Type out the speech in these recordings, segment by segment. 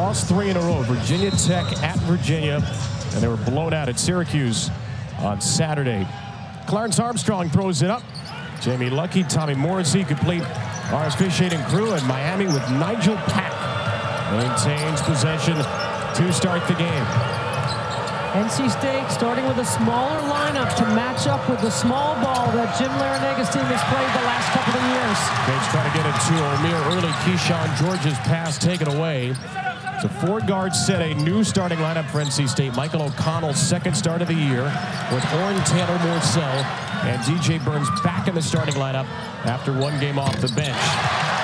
lost 3 in a row. Virginia Tech at Virginia, and they were blown out at Syracuse on Saturday. Clarence Armstrong throws it up. Jamie Lucky, Tommy Morrissey complete our officiating crew, and Miami with Nijel Pack maintains possession to start the game. NC State starting with a smaller lineup to match up with the small ball that Jim Larenega's team has played the last couple of years. State's trying to get it to Omier early. Keyshawn George's pass taken away. It's a 4-guard set, a new starting lineup for NC State. Michael O'Connell's second start of the year with Horne, Taylor, Morsell, and DJ Burns back in the starting lineup after 1 game off the bench.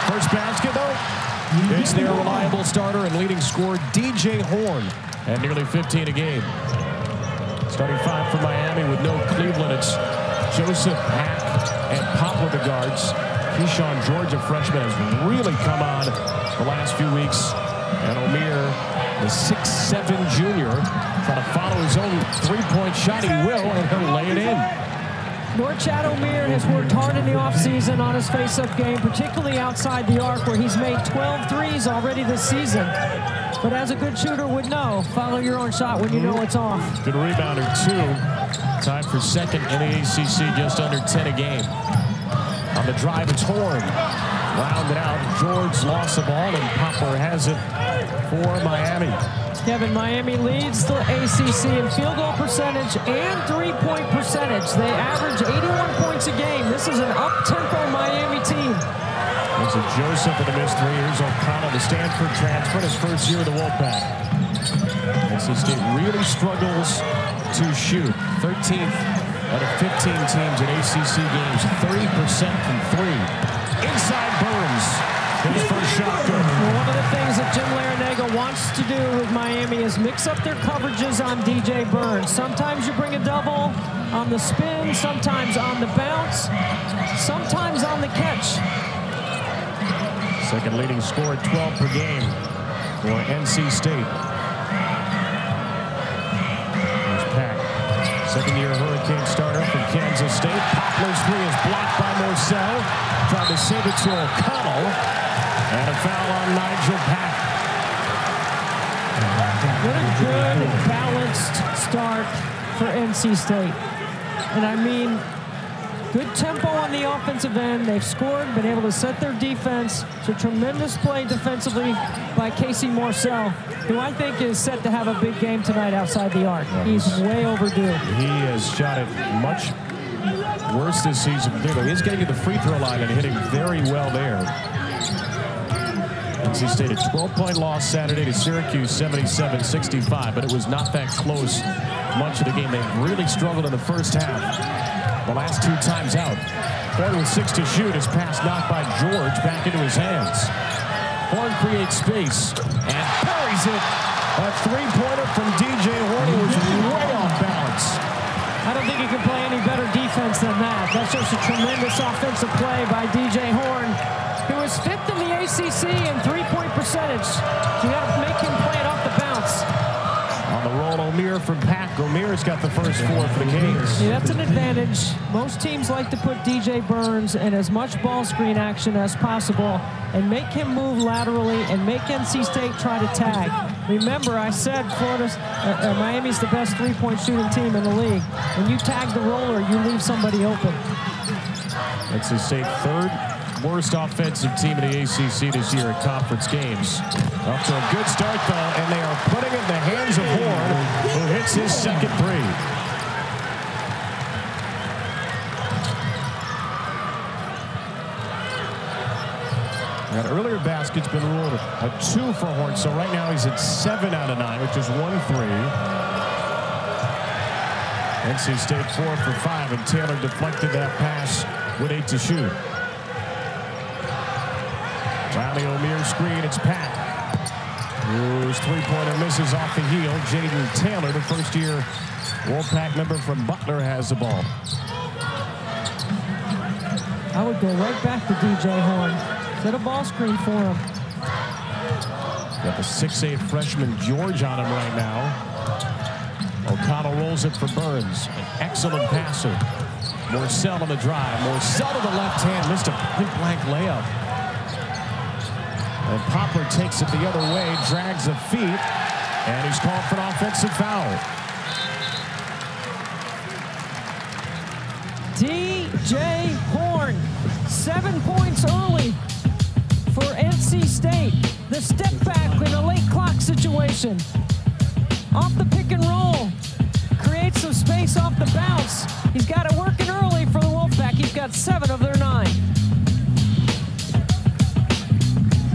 First basket, though, it's their reliable starter and leading scorer, DJ Horne, at nearly 15 a game. Starting 5 for Miami with no Cleveland. It's Joseph, Pack, and Pop with the guards. Keyshawn George, a freshman, has really come on the last few weeks. And Omier, the 6'7" junior, trying to follow his own 3-point shot. He will, and he'll lay it in. Norchad Omier has worked hard in the offseason on his face-up game, particularly outside the arc, where he's made 12 threes already this season. But as a good shooter would know, follow your own shot when you know it's off. Good rebounder, too. Tied for second in the ACC, just under 10 a game. On the drive, it's Horne. Rounded out. George lost the ball, and Poplar has it for Miami. Kevin, Miami leads the ACC in field goal percentage and 3-point percentage. They average 81 points a game. This is an up-tempo Miami team. There's a Joseph in the missed 3 years. O'Connell, the Stanford transfer, his first year of the Wolfpack. NC State really struggles to shoot. 13th out of 15 teams in ACC games. 30% from 3. Inside Burns. His first shot good. Well, one of the things that Jim Larenega wants to do with Miami is mix up their coverages on DJ Burns. Sometimes you bring a double on the spin, sometimes on the bounce, sometimes on the catch. Second leading scorer, 12 per game for NC State. There's Pack. Second-year Hurricane starter from Kansas State. Poplar's 3 is blocked by Morsell. Tried to save it to O'Connell. And a foul on Nijel Pack. What a good, balanced start for NC State. And I mean, good tempo on the offensive end. They've scored, been able to set their defense. It's a tremendous play defensively by Casey Morsell, who I think is set to have a big game tonight outside the arc. He's way overdue. He has shot it much worse this season. He's getting to the free throw line and hitting very well there. NC State a 12-point loss Saturday to Syracuse, 77-65, but it was not that close much of the game. They really struggled in the first half. The last 2 times out. Horne with 6 to shoot. His pass knocked by George back into his hands. Horne creates space and buries it. A 3-pointer from DJ Horne. He was way off balance. I don't think you can play any better defense than that. That's just a tremendous offensive play by DJ Horne, who is 5th in the ACC in 3-point percentage. You got to make him play it off the bounce. On the roll, Omier from Pack. Omier's got the first 4 for the Kings. Yeah, that's an advantage. Most teams like to put DJ Burns in as much ball screen action as possible and make him move laterally and make NC State try to tag. Remember, I said Miami's the best 3-point shooting team in the league. When you tag the roller, you leave somebody open. NC State 3rd worst offensive team in the ACC this year at conference games. Up to a good start, though, and they are putting it in the hands of Horne, who hits his second 3. That earlier basket's been ruled a 2 for Horne, so right now he's at 7 out of 9, which is 1 3. NC State 4 for 5, and Taylor deflected that pass with 8 to shoot. Around the Omier screen, it's Pack, whose 3-pointer misses off the heel. Jayden Taylor, the first-year Wolfpack member from Butler, has the ball. I would go right back to DJ Horne. Set a ball screen for him. Got the 6'8" freshman George on him right now. O'Connell rolls it for Burns. An excellent passer. Morsell on the drive. Morsell to the left hand. Missed a point-blank layup. And Poplar takes it the other way, drags the feet, and he's called for an offensive foul. DJ Horne, 7 points early for NC State. The step back in a late clock situation. Off the pick and roll, creates some space off the bounce. He's got it working early for the Wolfpack. He's got 7 of their 9.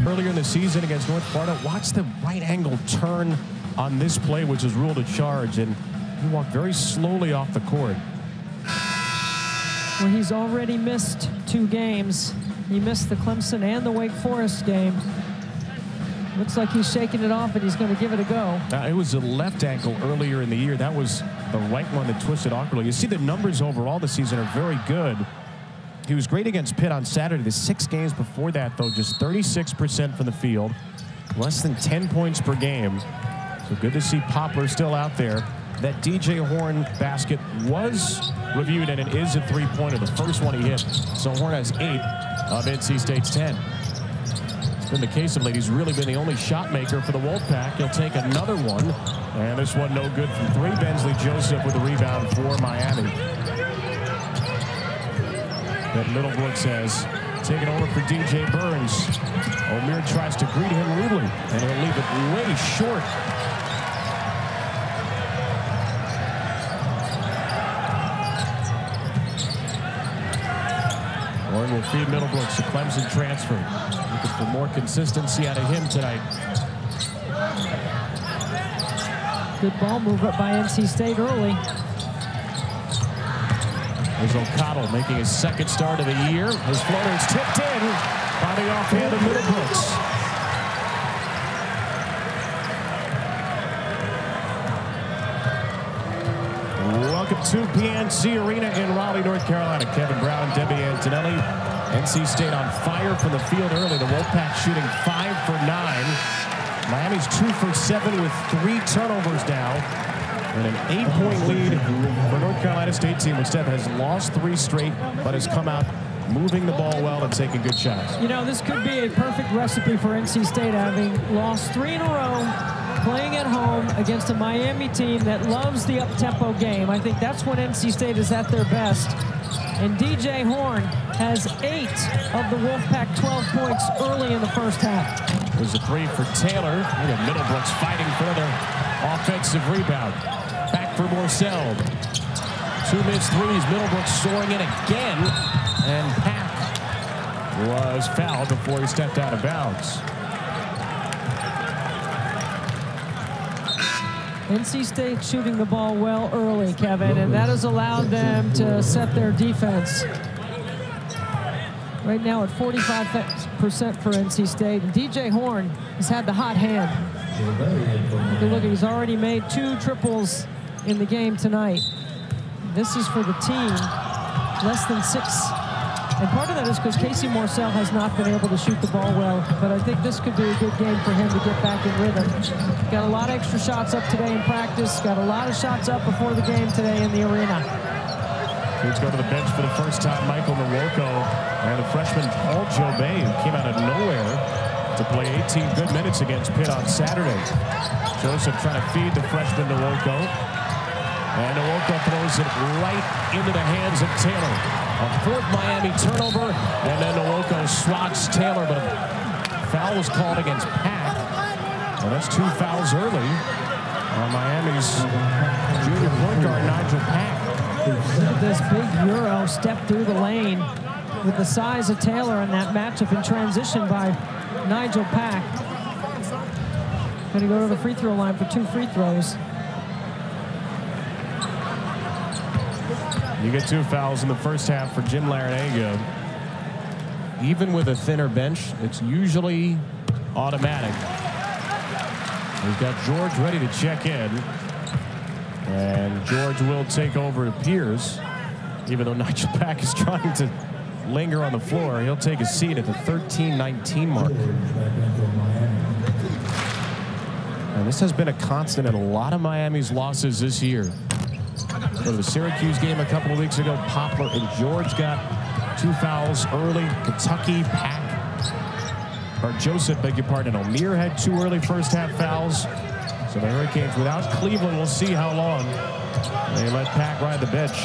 Earlier in the season against North Florida, watch the right angle turn on this play, which is ruled a charge, and he walked very slowly off the court. Well, he's already missed 2 games. He missed the Clemson and the Wake Forest game. Looks like he's shaking it off and he's going to give it a go. It was a left ankle earlier in the year. That was the right one that twisted awkwardly. You see the numbers overall this season are very good. He was great against Pitt on Saturday. The 6 games before that, though, just 36% from the field, less than 10 points per game. So good to see Poplar still out there. That DJ Horne basket was reviewed, and it is a 3-pointer, the first one he hit. So Horne has 8 of NC State's 10. It's been the case of late. He's really been the only shot maker for the Wolfpack. He'll take another one, and this one no good from 3. Bensley Joseph with the rebound for Miami. That Middlebrooks has taken over for DJ Burns. Omier tries to greet him rudely, and he'll leave it way short. Horne will feed Middlebrooks, a Clemson transfer. Looking for more consistency out of him tonight. Good ball move up by NC State early. There's O'Connell making his 2nd start of the year. His floater is tipped in by the offhand of Middlebrooks. Welcome to PNC Arena in Raleigh, North Carolina. Kevin Brown, Debbie Antonelli. NC State on fire from the field early. The Wolfpack shooting 5 for 9. Miami's 2 for 7 with 3 turnovers now. And an 8-point lead for North Carolina State team, which has lost 3 straight, but has come out moving the ball well and taking good shots. You know, this could be a perfect recipe for NC State, having lost 3 in a row, playing at home against a Miami team that loves the up-tempo game. I think that's when NC State is at their best. And DJ Horne has 8 of the Wolfpack 12 points early in the first half. There's a 3 for Taylor. Look at Middlebrooks fighting for another offensive rebound. Back for Morsell. 2 missed threes. Middlebrooks soaring in again. And Pack was fouled before he stepped out of bounds. NC State shooting the ball well early, Kevin, and that has allowed them to set their defense. Right now at 45% for NC State. And DJ Horne has had the hot hand. Look, he's already made 2 triples in the game tonight. This is for the team, less than 6. And part of that is because Casey Morsell has not been able to shoot the ball well, but I think this could be a good game for him to get back in rhythm. Got a lot of extra shots up today in practice, got a lot of shots up before the game today in the arena. Let's go to the bench for the first time, Michael Nwoko, and the freshman Paul Jobay, who came out of nowhere to play 18 good minutes against Pitt on Saturday. Joseph trying to feed the freshman Nwoko, and Nwoko throws it right into the hands of Taylor. A 4th Miami turnover, and then Nwoko swats Taylor, but a foul was called against Pack. Well, that's 2 fouls early on Miami's junior point guard, Nijel Pack. This big Euro step through the lane with the size of Taylor and that matchup in transition by Nijel Pack. Going to go to the free throw line for 2 free throws. You get 2 fouls in the first half for Jim Larinaga. Even with a thinner bench, it's usually automatic. We've got George ready to check in. And George will take over, it appears. Even though Nijel Pack is trying to linger on the floor, he'll take a seat at the 13-19 mark. And this has been a constant in a lot of Miami's losses this year. Go to the Syracuse game a couple of weeks ago. Poplar and George got 2 fouls early. Kentucky, Pack. or Joseph, beg your pardon. Omier had 2 early first half fouls. So the Hurricanes without Cleveland, we'll see how long they let Pack ride the bench.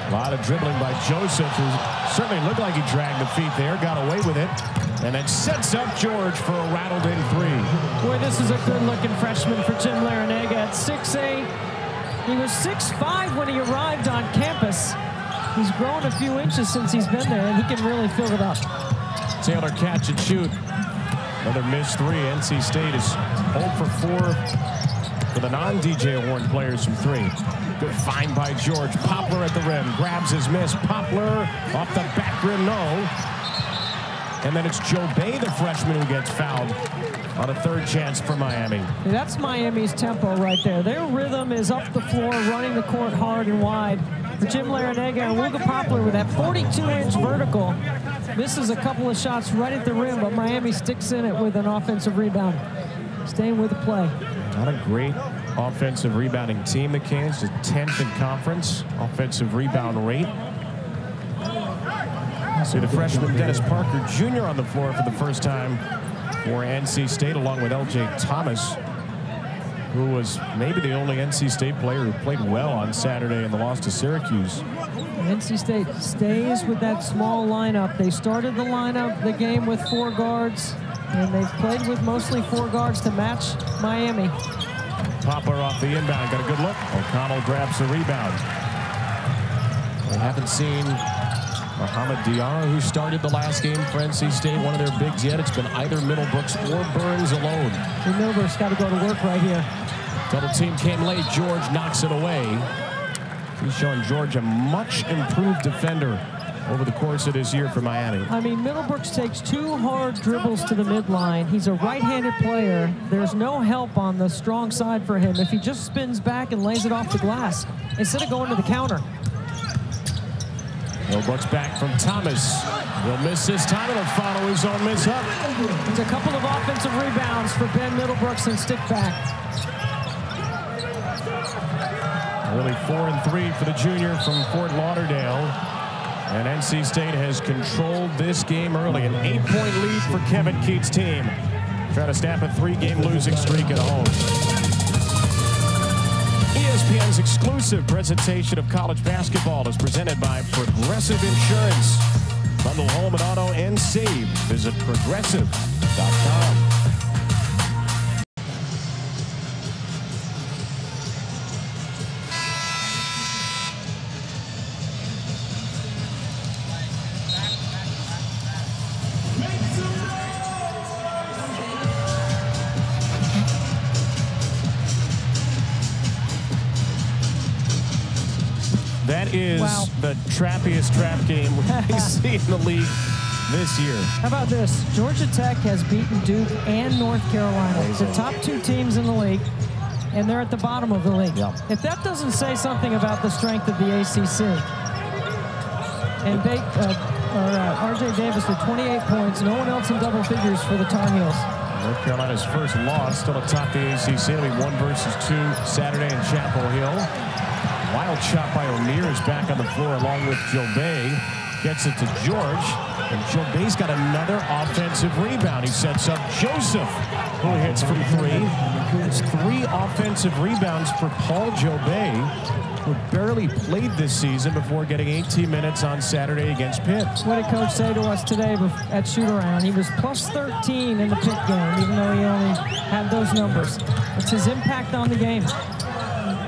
A lot of dribbling by Joseph, who certainly looked like he dragged the feet there, got away with it, and then sets up George for a rattled-in 3. Boy, this is a good-looking freshman for Jim Larrañaga at 6'8". He was 6'5" when he arrived on campus. He's grown a few inches since he's been there, and he can really fill it up. Taylor catch and shoot. Another missed 3. NC State is 0 for 4 for the non-DJ Horne players from 3. Good find by George. Poplar at the rim. Grabs his miss. Poplar off the back rim, no. And then it's Joe Bay, the freshman, who gets fouled on a 3rd chance for Miami. That's Miami's tempo right there. Their rhythm is up the floor, running the court hard and wide. For Jim Larrañaga and Luka Poplar with that 42-inch vertical. Misses a couple of shots right at the rim, but Miami sticks in it with an offensive rebound. Staying with the play. Not a great offensive rebounding team, the Canes. Just 10th in conference offensive rebound rate. See the freshman Dennis Parker Jr. on the floor for the first time for NC State, along with L.J. Thomas, who was maybe the only NC State player who played well on Saturday in the loss to Syracuse. NC State stays with that small lineup. They started the game with 4 guards, and they've played with mostly 4 guards to match Miami. Poplar off the inbound, got a good look. O'Connell grabs the rebound. We haven't seen Mohamed Diarra, who started the last game for NC State, one of their bigs yet. It's been either Middlebrooks or Burns alone. And Middlebrooks got to go to work right here. Double team came late. George knocks it away. He's showing George a much improved defender over the course of this year for Miami. I mean, Middlebrooks takes 2 hard dribbles to the midline. He's a right-handed player. There's no help on the strong side for him if he just spins back and lays it off the glass instead of going to the counter. Middlebrooks back from Thomas. He'll miss this time, and he'll follow his own miss up. There's a couple of offensive rebounds for Ben Middlebrooks and stick back. Really 4 and 3 for the junior from Fort Lauderdale. And NC State has controlled this game early. An 8-point lead for Kevin Keatts' team. Trying to snap a 3-game losing streak at home. ESPN's exclusive presentation of college basketball is presented by Progressive Insurance. Bundle home and auto and save. Visit progressive.com. That is the trappiest trap game we see in the league this year. How about this? Georgia Tech has beaten Duke and North Carolina. The top 2 teams in the league, and they're at the bottom of the league. Yep. If that doesn't say something about the strength of the ACC. And R.J. Davis with 28 points. No one else in double figures for the Tar Heels. North Carolina's first loss, still atop the ACC. It'll be 1 versus 2 Saturday in Chapel Hill. Wild shot by Omier is back on the floor along with Joe Bay. Gets it to George, and Joe Bay's got another offensive rebound. He sets up Joseph, who hits from 3. It's 3 offensive rebounds for Paul Joe Bay, who barely played this season before getting 18 minutes on Saturday against Pitt. What did Coach say to us today at shoot-around? He was plus 13 in the Pitt game, even though he only had those numbers. It's his impact on the game.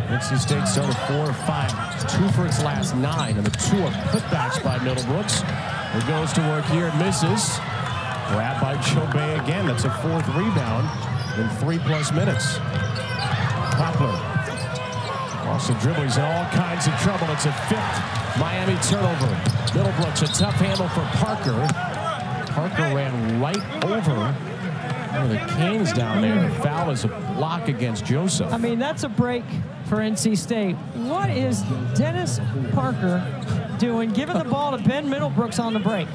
NC State started 4 of 5, 2 for its last 9, and the 2 are putbacks by Middlebrooks. He goes to work here and misses. Grab by Joe Bay again. That's a 4th rebound in 3+ minutes. Poplar lost the dribble. He's in all kinds of trouble. It's a 5th Miami turnover. Middlebrooks, a tough handle for Parker. Parker ran right over the Canes down there. The foul is a block against Joseph. I mean, that's a break for NC State. What is Dennis Parker doing, giving the ball to Ben Middlebrooks on the break?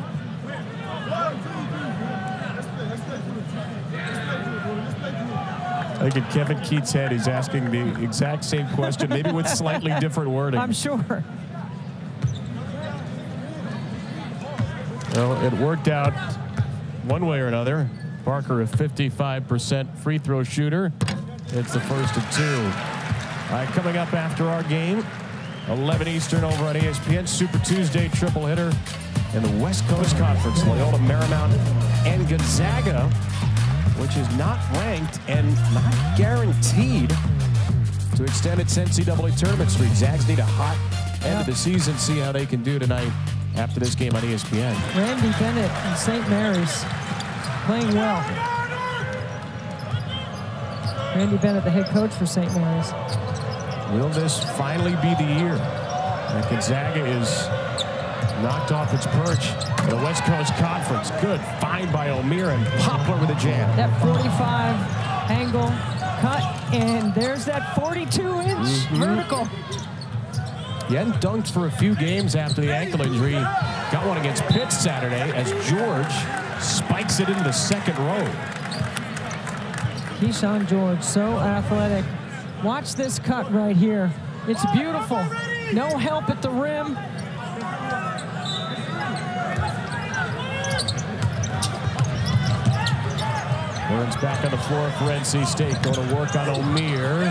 I think in Kevin Keatts' head, he's asking the exact same question, maybe with slightly different wording. I'm sure. So it worked out one way or another. Parker, a 55% free throw shooter. It's the first of 2. All right, coming up after our game, 11 Eastern over on ESPN. Super Tuesday triple hitter in the West Coast Conference. Loyola Marymount and Gonzaga, which is not ranked and not guaranteed to extend its NCAA tournament streak. Zags need a hot end of the season. See how they can do tonight after this game on ESPN. Randy Bennett and St. Mary's playing well. Randy Bennett, the head coach for St. Mary's. Will this finally be the year that Gonzaga is knocked off its perch in the West Coast Conference? Good find by Omier, and Poplar with a jam. That 45 angle cut, and there's that 42-inch vertical. He hadn't dunked for a few games after the ankle injury. Got one against Pitt Saturday as George spikes it into the second row. Keyshawn George, so athletic. Watch this cut right here. It's beautiful. No help at the rim. Burns back on the floor for NC State. Go to work on Omier.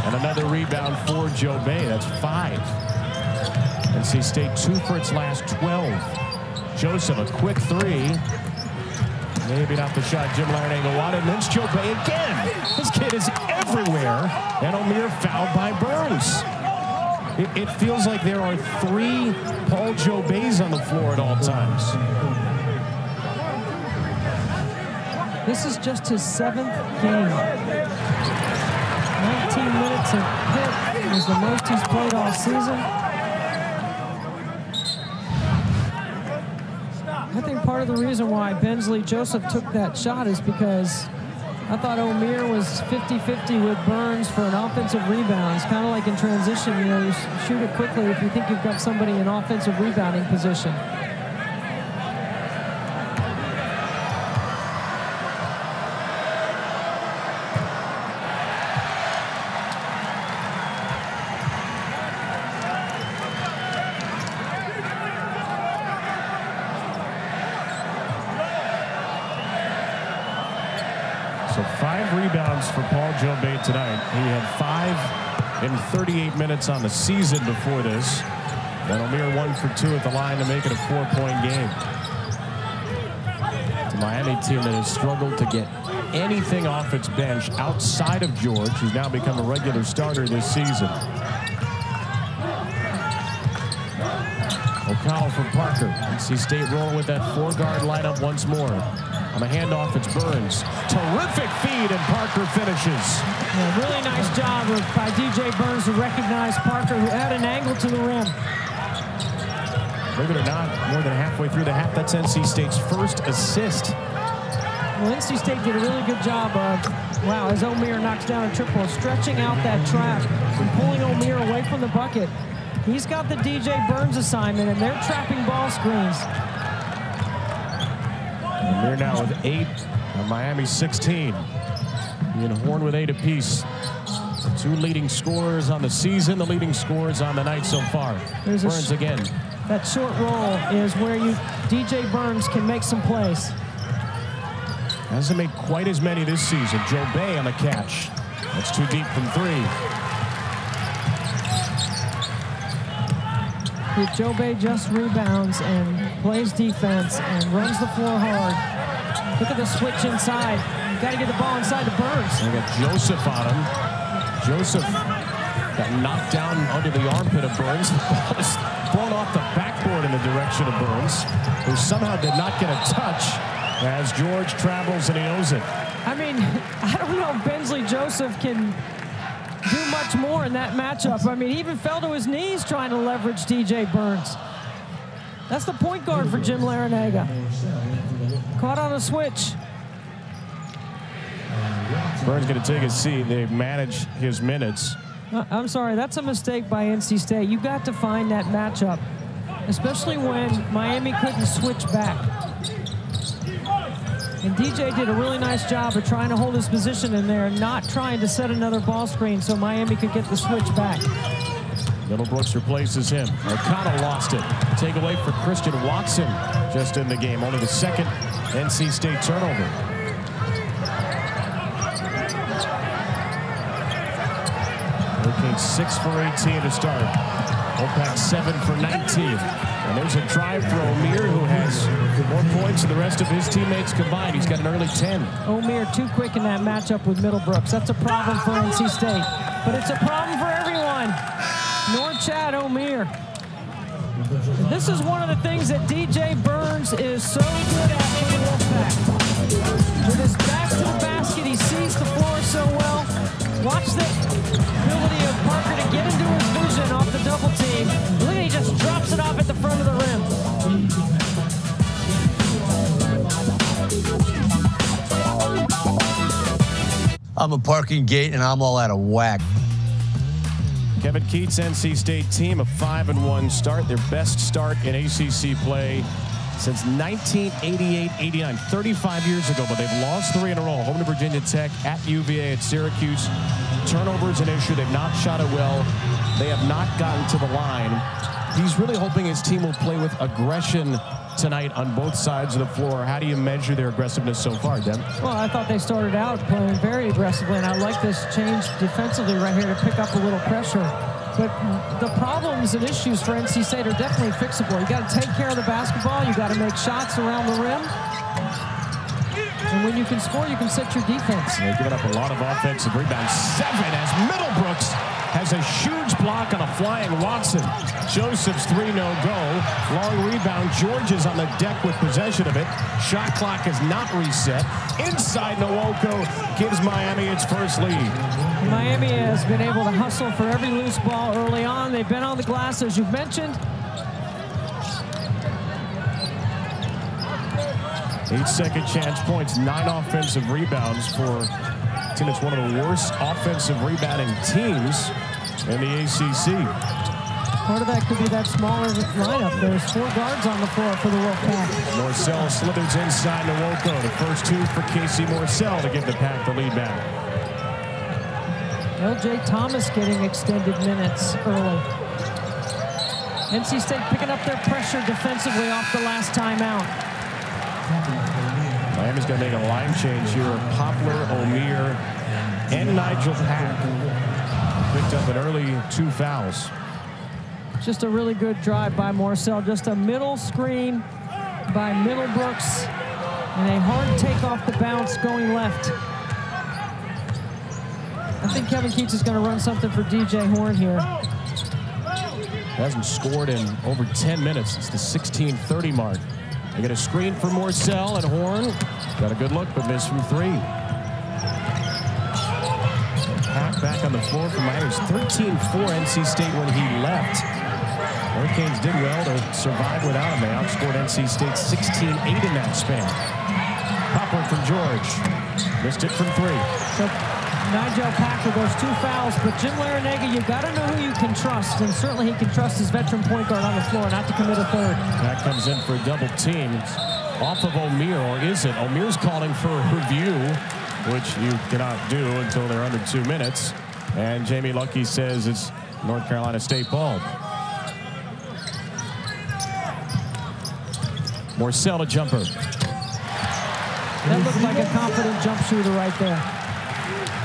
And another rebound for Joe Bay. That's 5. NC State 2 for its last 12. Joseph, a quick 3. Maybe not the shot Jim Larinaga wanted. And then it's Joe Bay again. This kid is everywhere. And Omier fouled by Burns. It feels like there are 3 Paul Joe Bays on the floor at all times. This is just his 7th game. 19 minutes at Pitt is the most he's played all season. I think part of the reason why Bensley Joseph took that shot is because I thought Omier was 50-50 with Burns for an offensive rebound. It's kind of like in transition, you know, you shoot it quickly if you think you've got somebody in offensive rebounding position. So 5 rebounds for Paul Joe Bay tonight. He had 5 in 38 minutes on the season before this. And Omier 1 for 2 at the line to make it a 4-point game. It's a Miami team that has struggled to get anything off its bench outside of George, who's now become a regular starter this season. O'Connell from Parker. NC State rolling with that 4-guard lineup once more. On the handoff, it's Burns. Terrific feed, and Parker finishes. Yeah, really nice job by DJ Burns to recognize Parker, who had an angle to the rim. Believe it or not, more than halfway through the half, that's NC State's first assist. Well, NC State did a really good job of, wow, as Omier knocks down a triple, stretching out that trap and pulling Omier away from the bucket. He's got the DJ Burns assignment, and they're trapping ball screens. And they're now with 8, and Miami 16. And Horne with 8 apiece. 2 leading scorers on the season, the leading scorers on the night so far. Burns again. That short roll is where DJ Burns can make some plays. Hasn't made quite as many this season. Joe Bay on the catch. That's too deep from 3. Joe Bay just rebounds and plays defense and runs the floor hard. Look at the switch inside. You got to get the ball inside to Burns. They got Joseph on him. Joseph got knocked down under the armpit of Burns. The ball was thrown off the backboard in the direction of Burns, who somehow did not get a touch as George travels and he owes it. I mean, I don't know if Bensley Joseph can do much more in that matchup. I mean, he even fell to his knees trying to leverage DJ Burns. That's the point guard for Jim Larinaga. Caught on a switch. Burns going to take a seat. They manage his minutes. I'm sorry, that's a mistake by NC State. You got to find that matchup, especially when Miami couldn't switch back. And DJ did a really nice job of trying to hold his position in there, not trying to set another ball screen so Miami could get the switch back. Middlebrooks replaces him. O'Connell lost it. Takeaway for Christian Watson just in the game. Only the second NC State turnover. Hurricanes 6 for 18 to start. Wolfpack 7 for 19. And there's a drive for Omier, who has more points than the rest of his teammates combined. He's got an early 10. Omier too quick in that matchup with Middlebrooks. That's a problem for NC State. But it's a problem for everyone. Norchad Omier. This is one of the things that DJ Burns is so good at for the Wolfpack. With his back to the basket, he sees the floor so well. Watch the ability of Parker to get into his vision off the double team. Look at, he just drops it off at the front of the rim. I'm a parking gate and I'm all out of whack. Kevin Keatts' NC State team, a 5-1 start, their best start in ACC play since 1988-89, 35 years ago, but they've lost 3 in a row. Home to Virginia Tech, at UVA, at Syracuse. Turnovers an issue. They've not shot it well. They have not gotten to the line. He's really hoping his team will play with aggression tonight on both sides of the floor. How do you measure their aggressiveness so far, Dem? Well, I thought they started out playing very aggressively, and I like this change defensively right here to pick up a little pressure. But the problems and issues for NC State are definitely fixable. You got to take care of the basketball. You got to make shots around the rim. And when you can score, you can set your defense. They've given up a lot of offensive rebounds. 7 as Middlebrooks has a huge block on a flying Watson. Joseph's 3 no go. Long rebound. George is on the deck with possession of it. Shot clock is not reset. Inside, Nwoko gives Miami its first lead. Miami has been able to hustle for every loose ball early on. They've been on the glass, as you've mentioned. 8 second chance points, 9 offensive rebounds for a team that's one of the worst offensive rebounding teams in the ACC. Part of that could be that smaller lineup. There's 4 guards on the floor for the Wolfpack. Morsell slithers inside Nwoko. The first 2 for Casey Morsell to give the Pack the lead back. LJ Thomas getting extended minutes early. NC State picking up their pressure defensively off the last timeout. Miami's going to make a line change here. Poplar, Omier, and Nijel Pack picked up an early 2 fouls. Just a really good drive by Morsell. Just a middle screen by Middlebrooks. And a hard take off the bounce going left. I think Kevin Keatts is going to run something for DJ Horne here. Hasn't scored in over 10 minutes. It's the 16:30 mark. They get a screen for Morsell, and Horne got a good look, but missed from 3. Pack back on the floor for Miami. It was 13-4 NC State when he left. Hurricanes did well to survive without him. They outscored NC State 16-8 in that span. Poplar from George. Missed it from 3. So Nijel Pack with those 2 fouls, but Jim Larinaga, you got to know who you can trust, and certainly he can trust his veteran point guard on the floor not to commit a 3rd. Pack comes in for a double team. Off of Omier, or is it? Omier's calling for a review, which you cannot do until they're under 2 minutes. And Jamie Luckey says it's North Carolina State ball. Morsell, a jumper. That looked like a confident jump shooter right there.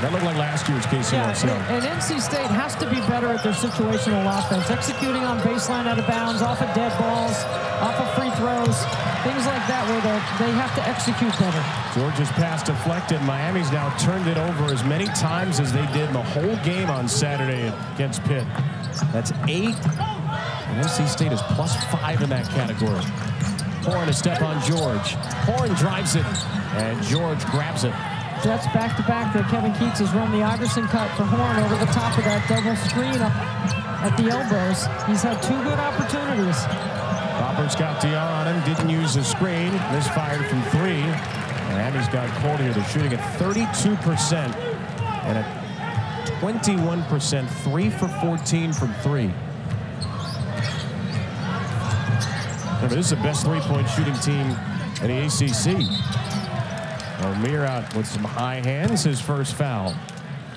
That looked like last year's Casey Morsell. And NC State has to be better at their situational offense, executing on baseline out of bounds, off of dead balls, off of free throws, things like that where they have to execute better. Georgia's pass deflected. Miami's now turned it over as many times as they did in the whole game on Saturday against Pitt. That's 8. And NC State is +5 in that category. Horne a step on George. Horne drives it, and George grabs it. Jets back-to-back there. Kevin Keatts has run the Iverson cut for Horne over the top of that double screen up at the elbows. He's had 2 good opportunities. Roberts got DR on him, didn't use the screen, misfired from 3. Miami's got cold here. They're shooting at 32% and at 21%, 3 for 14 from 3. Remember, this is the best 3-point shooting team in the ACC. Omier out with some high hands, his first foul.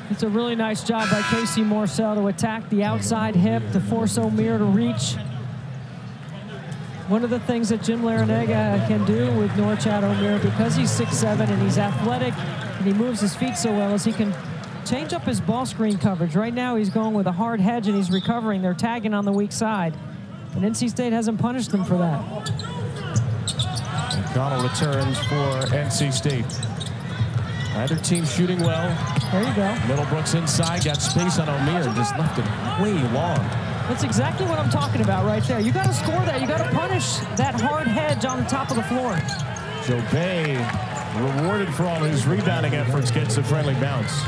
It's a really nice job by Casey Morsell to attack the outside hip to force Omier to reach. One of the things that Jim Larrañaga can do with Norchad Omier, because he's 6'7" and he's athletic and he moves his feet so well, is he can change up his ball screen coverage. Right now he's going with a hard hedge and he's recovering. They're tagging on the weak side. And NC State hasn't punished them for that. O'Connell returns for NC State. Either team shooting well. There you go. Middlebrooks inside, got space on Omier, just left it way long. That's exactly what I'm talking about right there. You got to score that. You got to punish that hard hedge on the top of the floor. Joe Bay, rewarded for all his rebounding efforts, gets a friendly bounce.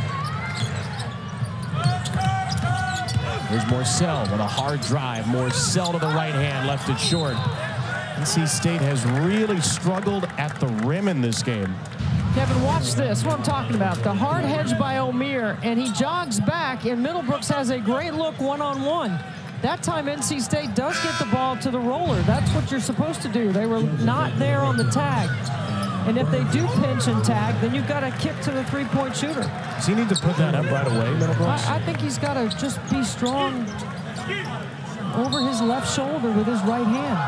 Here's Morsell with a hard drive. Morsell to the right hand, left it short. NC State has really struggled at the rim in this game. Kevin, watch this. What I'm talking about. The hard hedge by Omier, and he jogs back, and Middlebrooks has a great look one-on-one. That time, NC State does get the ball to the roller. That's what you're supposed to do. They were not there on the tag. And if they do pinch and tag, then you've got to kick to the three-point shooter. Does he need to put that up right away, Middlebrooks? I think he's got to just be strong over his left shoulder with his right hand.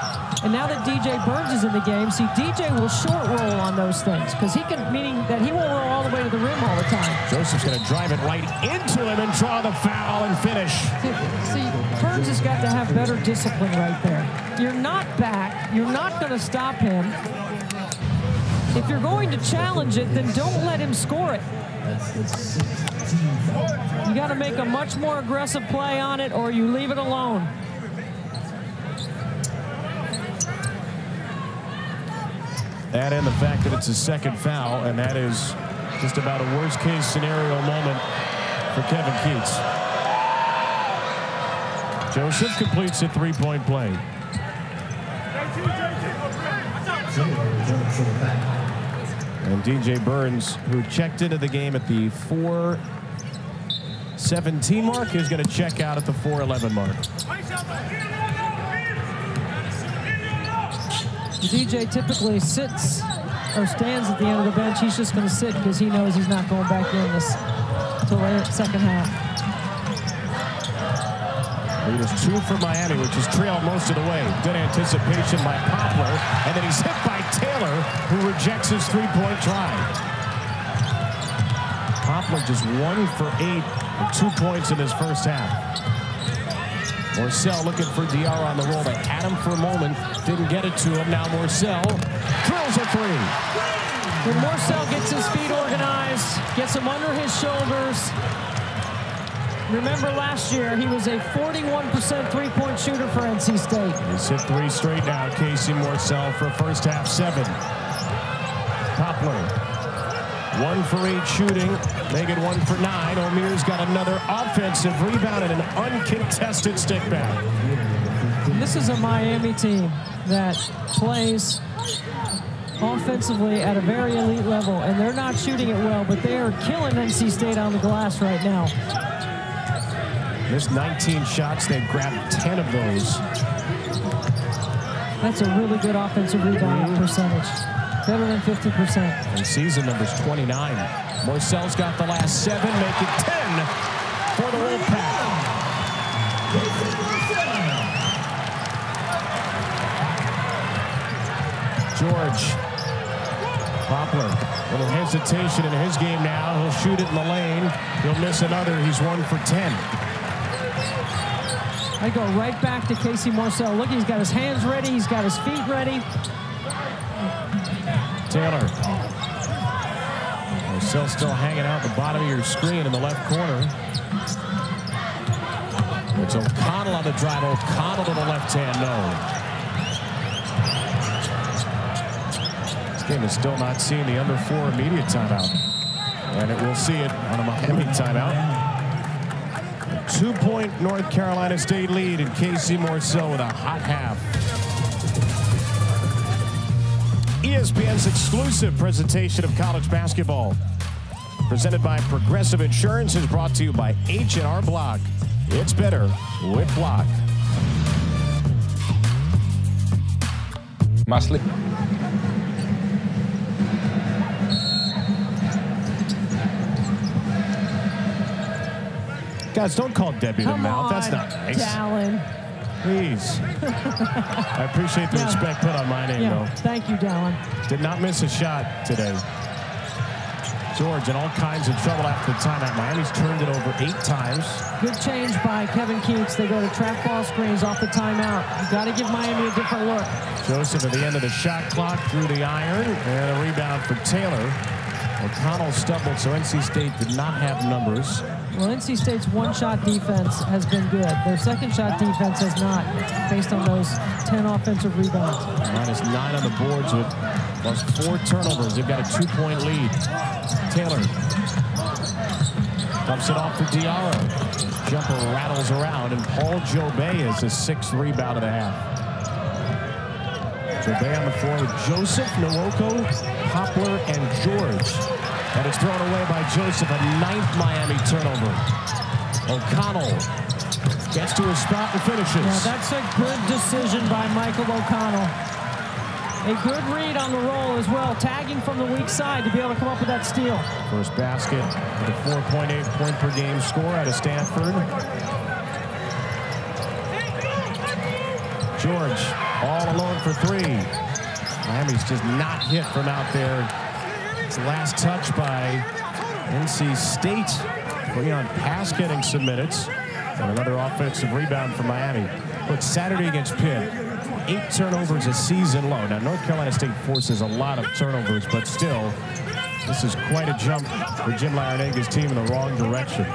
And now that DJ Burns is in the game, see, DJ will short roll on those things because he can, meaning that he won't roll all the way to the rim all the time. Joseph's going to drive it right into him and draw the foul and finish. See, Burns has got to have better discipline right there. You're not back. You're not going to stop him. If you're going to challenge it, then don't let him score it. You got to make a much more aggressive play on it, or you leave it alone. Add in the fact that it's a second foul, and that is just about a worst-case scenario moment for Kevin Keats. Joseph completes a three-point play. And DJ Burns, who checked into the game at the 4:17 mark, is going to check out at the 4:11 mark. DJ typically sits or stands at the end of the bench. He's just going to sit because he knows he's not going back in this until the second half. Lead is 2 for Miami, which is trailed most of the way. Good anticipation by Poplar, and then he's hit by Taylor, who rejects his three-point try. Poplar just 1 for 8 with 2 points in his first half. Morsell looking for DR on the roll. They had him for a moment, didn't get it to him. Now Morsell drills a three. When Morsell gets his feet organized, gets them under his shoulders. Remember last year, he was a 41% three-point shooter for NC State. He's hit 3 straight now. Casey Morsell for first half 7. Poplar, 1 for 8 shooting, make it 1 for 9. Omier's got another offensive rebound and an uncontested stick back. This is a Miami team that plays offensively at a very elite level, and they're not shooting it well, but they are killing NC State on the glass right now. Missed 19 shots. They've grabbed 10 of those. That's a really good offensive rebound percentage. Better than 50%. And season number's 29. Morsell's got the last 7, make it 10 for the Wolfpack. George. Poplar, little hesitation in his game now. He'll shoot it in the lane. He'll miss another. He's 1 for 10. I go right back to Casey Morsell. Look, he's got his hands ready. He's got his feet ready. Taylor. Morsell still hanging out the bottom of your screen in the left corner. It's O'Connell on the drive. O'Connell to the left hand. No. This game is still not seeing the under 4 immediate timeout. And it will see it on a Miami timeout. A 2-point North Carolina State lead, and Casey Morsell with a hot half. ESPN's exclusive presentation of college basketball, presented by Progressive Insurance, is brought to you by H&R Block. It's better with Block. Mosley. Guys, don't call Debbie the mouth. That's not nice. Dallin. Please. I appreciate the respect put on my name, though. Thank you, Dallin. Did not miss a shot today. George in all kinds of trouble after the timeout. Miami's turned it over 8 times. Good change by Kevin Keats. They go to trap ball screens off the timeout. You got to give Miami a different look. Joseph at the end of the shot clock through the iron. And a rebound for Taylor. O'Connell stumbled, so NC State did not have numbers. Well, NC State's one-shot defense has been good. Their second-shot defense has not, based on those 10 offensive rebounds. -9 on the boards with +4 turnovers. They've got a 2-point lead. Taylor dumps it off for Diarra. Jumper rattles around, and Paul Jobay is his 6th rebound of the half. Jobay on the floor with Joseph, Nwoko, Poplar, and George. And it's thrown away by Joseph, a 9th Miami turnover. O'Connell gets to his spot and finishes. Yeah, that's a good decision by Michael O'Connell. A good read on the roll as well, tagging from the weak side to be able to come up with that steal. First basket with a 4.8 point per game score out of Stanford. George all alone for 3. Miami's just not hit from out there. It's the last touch by NC State. Bringing on Pass getting some minutes. And another offensive rebound for Miami. But Saturday against Pitt, 8 turnovers a season low. Now, North Carolina State forces a lot of turnovers, but still, this is quite a jump for Jim Larranaga's team in the wrong direction.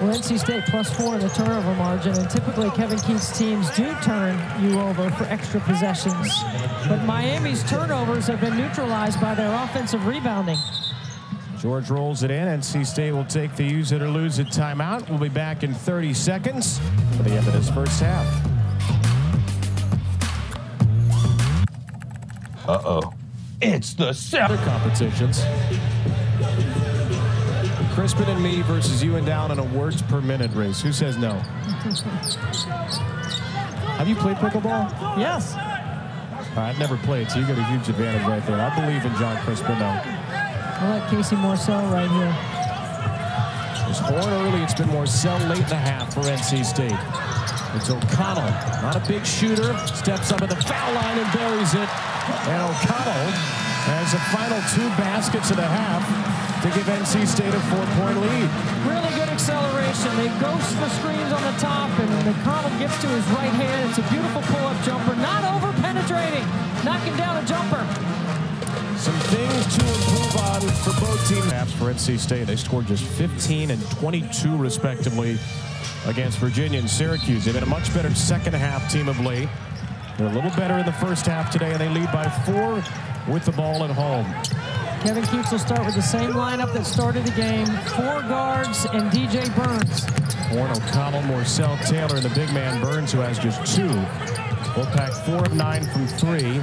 Well, NC State +4 in the turnover margin, and typically Kevin Keats' teams do turn you over for extra possessions. But Miami's turnovers have been neutralized by their offensive rebounding. George rolls it in. NC State will take the use it or lose it timeout. We'll be back in 30 seconds for the end of this first half. Uh-oh. It's the other competitions. Crispin and me versus you and Down in a words per minute race. Who says no? Have you played pickleball? Yes. I've never played, so you got a huge advantage right there. I believe in John Crispin, though. I like Casey Morsell right here. It's Horne early. It's been Morsell late in the half for NC State. It's O'Connell, not a big shooter, steps up at the foul line and buries it. And O'Connell has the final 2 baskets of the half to give NC State a 4-point lead. Really good acceleration. They ghost the screens on the top, and when O'Connell gets to his right hand, it's a beautiful pull-up jumper, not over-penetrating, knocking down a jumper. Some things to improve on for both teams. For NC State, they scored just 15 and 22 respectively against Virginia and Syracuse. They've been a much better second half team of late. They're a little better in the first half today, and they lead by 4 with the ball at home. Kevin Keats will start with the same lineup that started the game. 4 guards and DJ Burns. Horne, O'Connell, Morsell, Taylor, and the big man Burns, who has just 2. Wolfpack 4 of 9 from 3.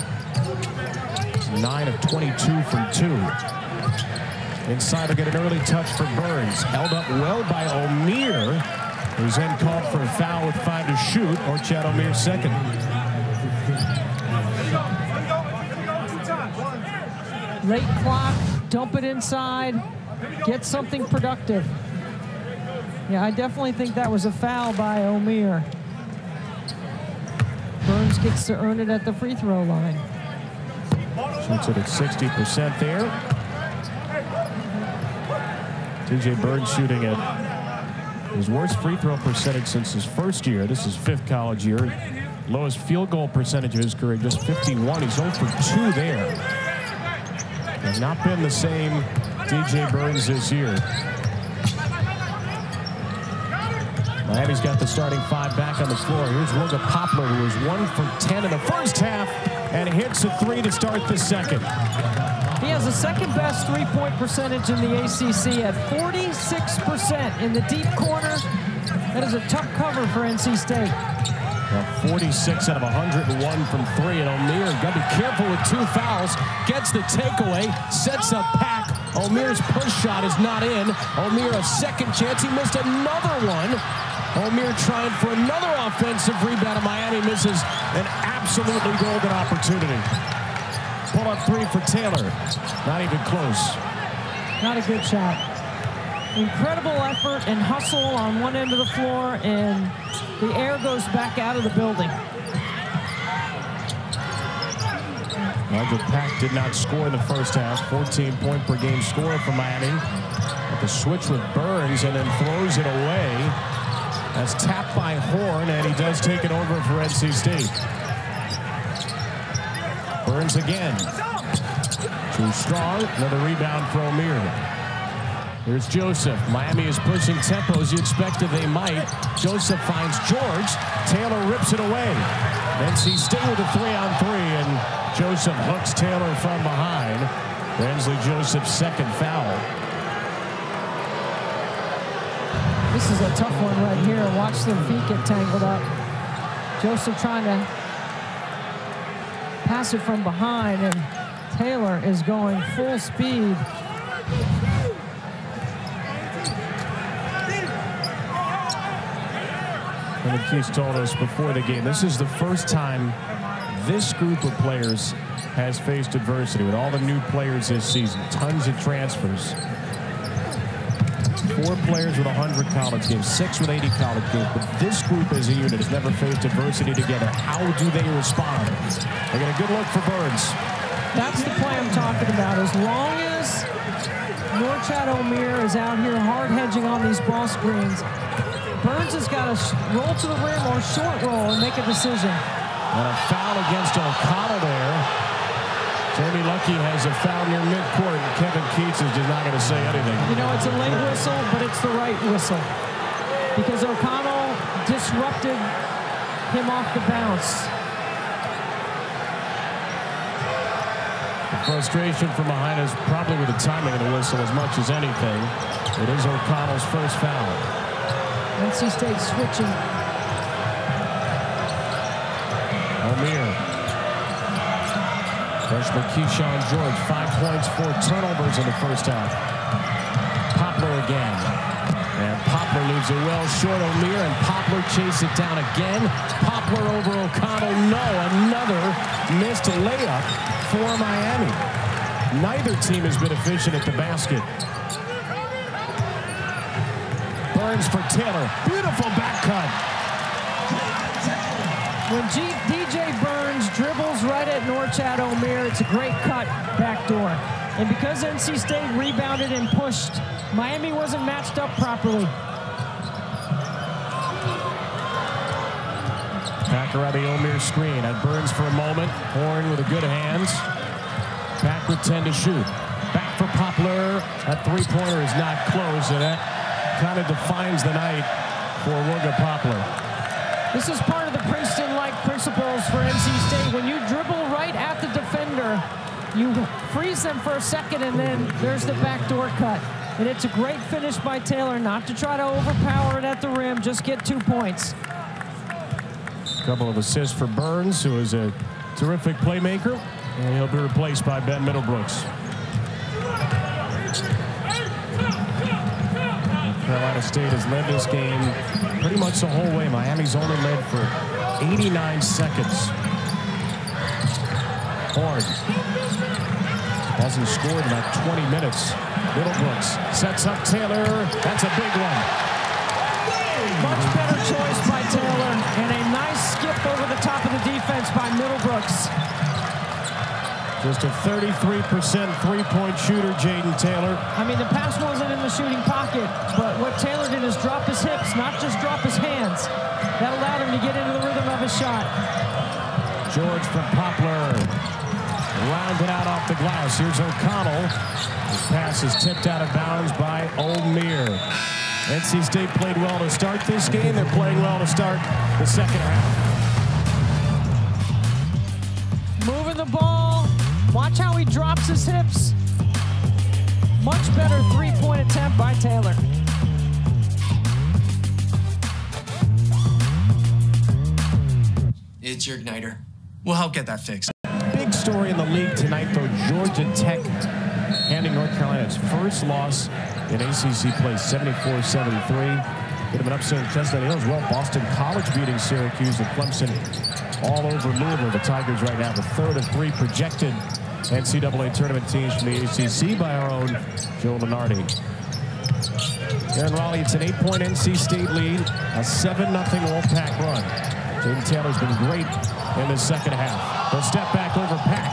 9 of 22 from 2. Inside will get an early touch for Burns. Held up well by Omier, who's then called for a foul with 5 to shoot. Norchad Omier second. Late clock, dump it inside, get something productive. Yeah, I definitely think that was a foul by Omier. Burns gets to earn it at the free throw line. Shoots it at 60% there. TJ Burns shooting at his worst free throw percentage since his first year. This is 5th college year. Lowest field goal percentage of his career, just 51. He's 0 for 2 there. Has not been the same DJ Burns this year. Miami's got the starting 5 back on the floor. Here's Logan Poplar, who was 1 for 10 in the first half and hits a 3 to start the second. He has the second best 3-point percentage in the ACC at 46% in the deep corner. That is a tough cover for NC State. Well, 46 out of 101 from 3, and Omier got to be careful with 2 fouls. Gets the takeaway, sets up Pack. Omier's push shot is not in. Omier a second chance. He missed another one. Omier trying for another offensive rebound, and Miami misses an absolutely golden opportunity. Pull up 3 for Taylor. Not even close. Not a good shot. Incredible effort and hustle on one end of the floor, and the air goes back out of the building. Nijel Pack did not score in the first half. 14-point-per-game scorer for Miami. With the switch with Burns and then throws it away. That's tapped by Horne, and he does take it over for NC State. Burns again. Too strong. Another rebound for Omier. Here's Joseph. Miami is pushing tempo as you expected they might. Joseph finds George. Taylor rips it away. NC State with a 3-on-3, and Joseph hooks Taylor from behind. Rensley Joseph's second foul. This is a tough one right here. Watch their feet get tangled up. Joseph trying to pass it from behind, and Taylor is going full speed. And the Keys told us before the game, this is the first time this group of players has faced adversity with all the new players this season. Tons of transfers. 4 players with 100 college games, 6 with 80 college games. But this group as a unit has never faced adversity together. How do they respond? They get a good look for Burns. That's the play I'm talking about. As long as Norchad Omier is out here hard hedging on these ball screens, Burns has got to roll to the rim or short roll and make a decision. And a foul against O'Connell there. Jamie Luckey has a foul near midcourt, and Kevin Keats is just not going to say anything. You know, it's a late whistle, but it's the right whistle. Because O'Connell disrupted him off the bounce. The frustration from behind is probably with the timing of the whistle as much as anything. It is O'Connell's first foul. NC State switching. Omier. Freshman Keyshawn George, 5 points, 4 turnovers in the first half. Poplar again. And Poplar leaves it well short. Omier and Poplar chase it down again. Poplar over O'Connell. No, another missed layup for Miami. Neither team has been efficient at the basket. Burns for Taylor. Beautiful back cut. When DJ Burns dribbles right at Norchad Omier, it's a great cut backdoor. And because NC State rebounded and pushed, Miami wasn't matched up properly. Packer at the Omier screen. At Burns for a moment. Horne with a good hands. Pack with 10 to shoot. Back for Poplar. That three-pointer is not close, and that kind of defines the night for Wooga Poplar. This is part of the Princeton-like principles for NC State. When you dribble right at the defender, you freeze them for a second, and then there's the backdoor cut. And it's a great finish by Taylor, not to try to overpower it at the rim, just get 2 points. A couple of assists for Burns, who is a terrific playmaker, and he'll be replaced by Ben Middlebrooks. Carolina State has led this game pretty much the whole way. Miami's only led for 89 seconds. Horne hasn't scored in about 20 minutes. Middlebrooks sets up Taylor. That's a big one. Much better choice by Taylor, and a nice skip over the top of the defense by Middlebrooks. Just a 33% three-point shooter, Jayden Taylor. I mean, the pass wasn't in the shooting pocket, but what Taylor did is drop his hips, not just drop his hands. That allowed him to get into the rhythm of his shot. George from Poplar. Rounded out off the glass. Here's O'Connell. His pass is tipped out of bounds by Omier. NC State played well to start this game. They're playing well to start the second half. Moving the ball. Watch how he drops his hips. Much better three-point attempt by Taylor. It's your igniter. We'll help get that fixed. Big story in the league tonight, though. Georgia Tech handing North Carolina its first loss in ACC play, 74-73. Bit of an upset in Chestnut Hill as well. Boston College beating Syracuse and Clemson all over Louisville. The Tigers right now the third of 3 projected NCAA tournament teams from the ACC by our own Joe Lunardi. Here in Raleigh, it's an 8-point NC State lead, a 7-0 Wolfpack run. Jayden Taylor's been great in the second half. They'll step back over Pack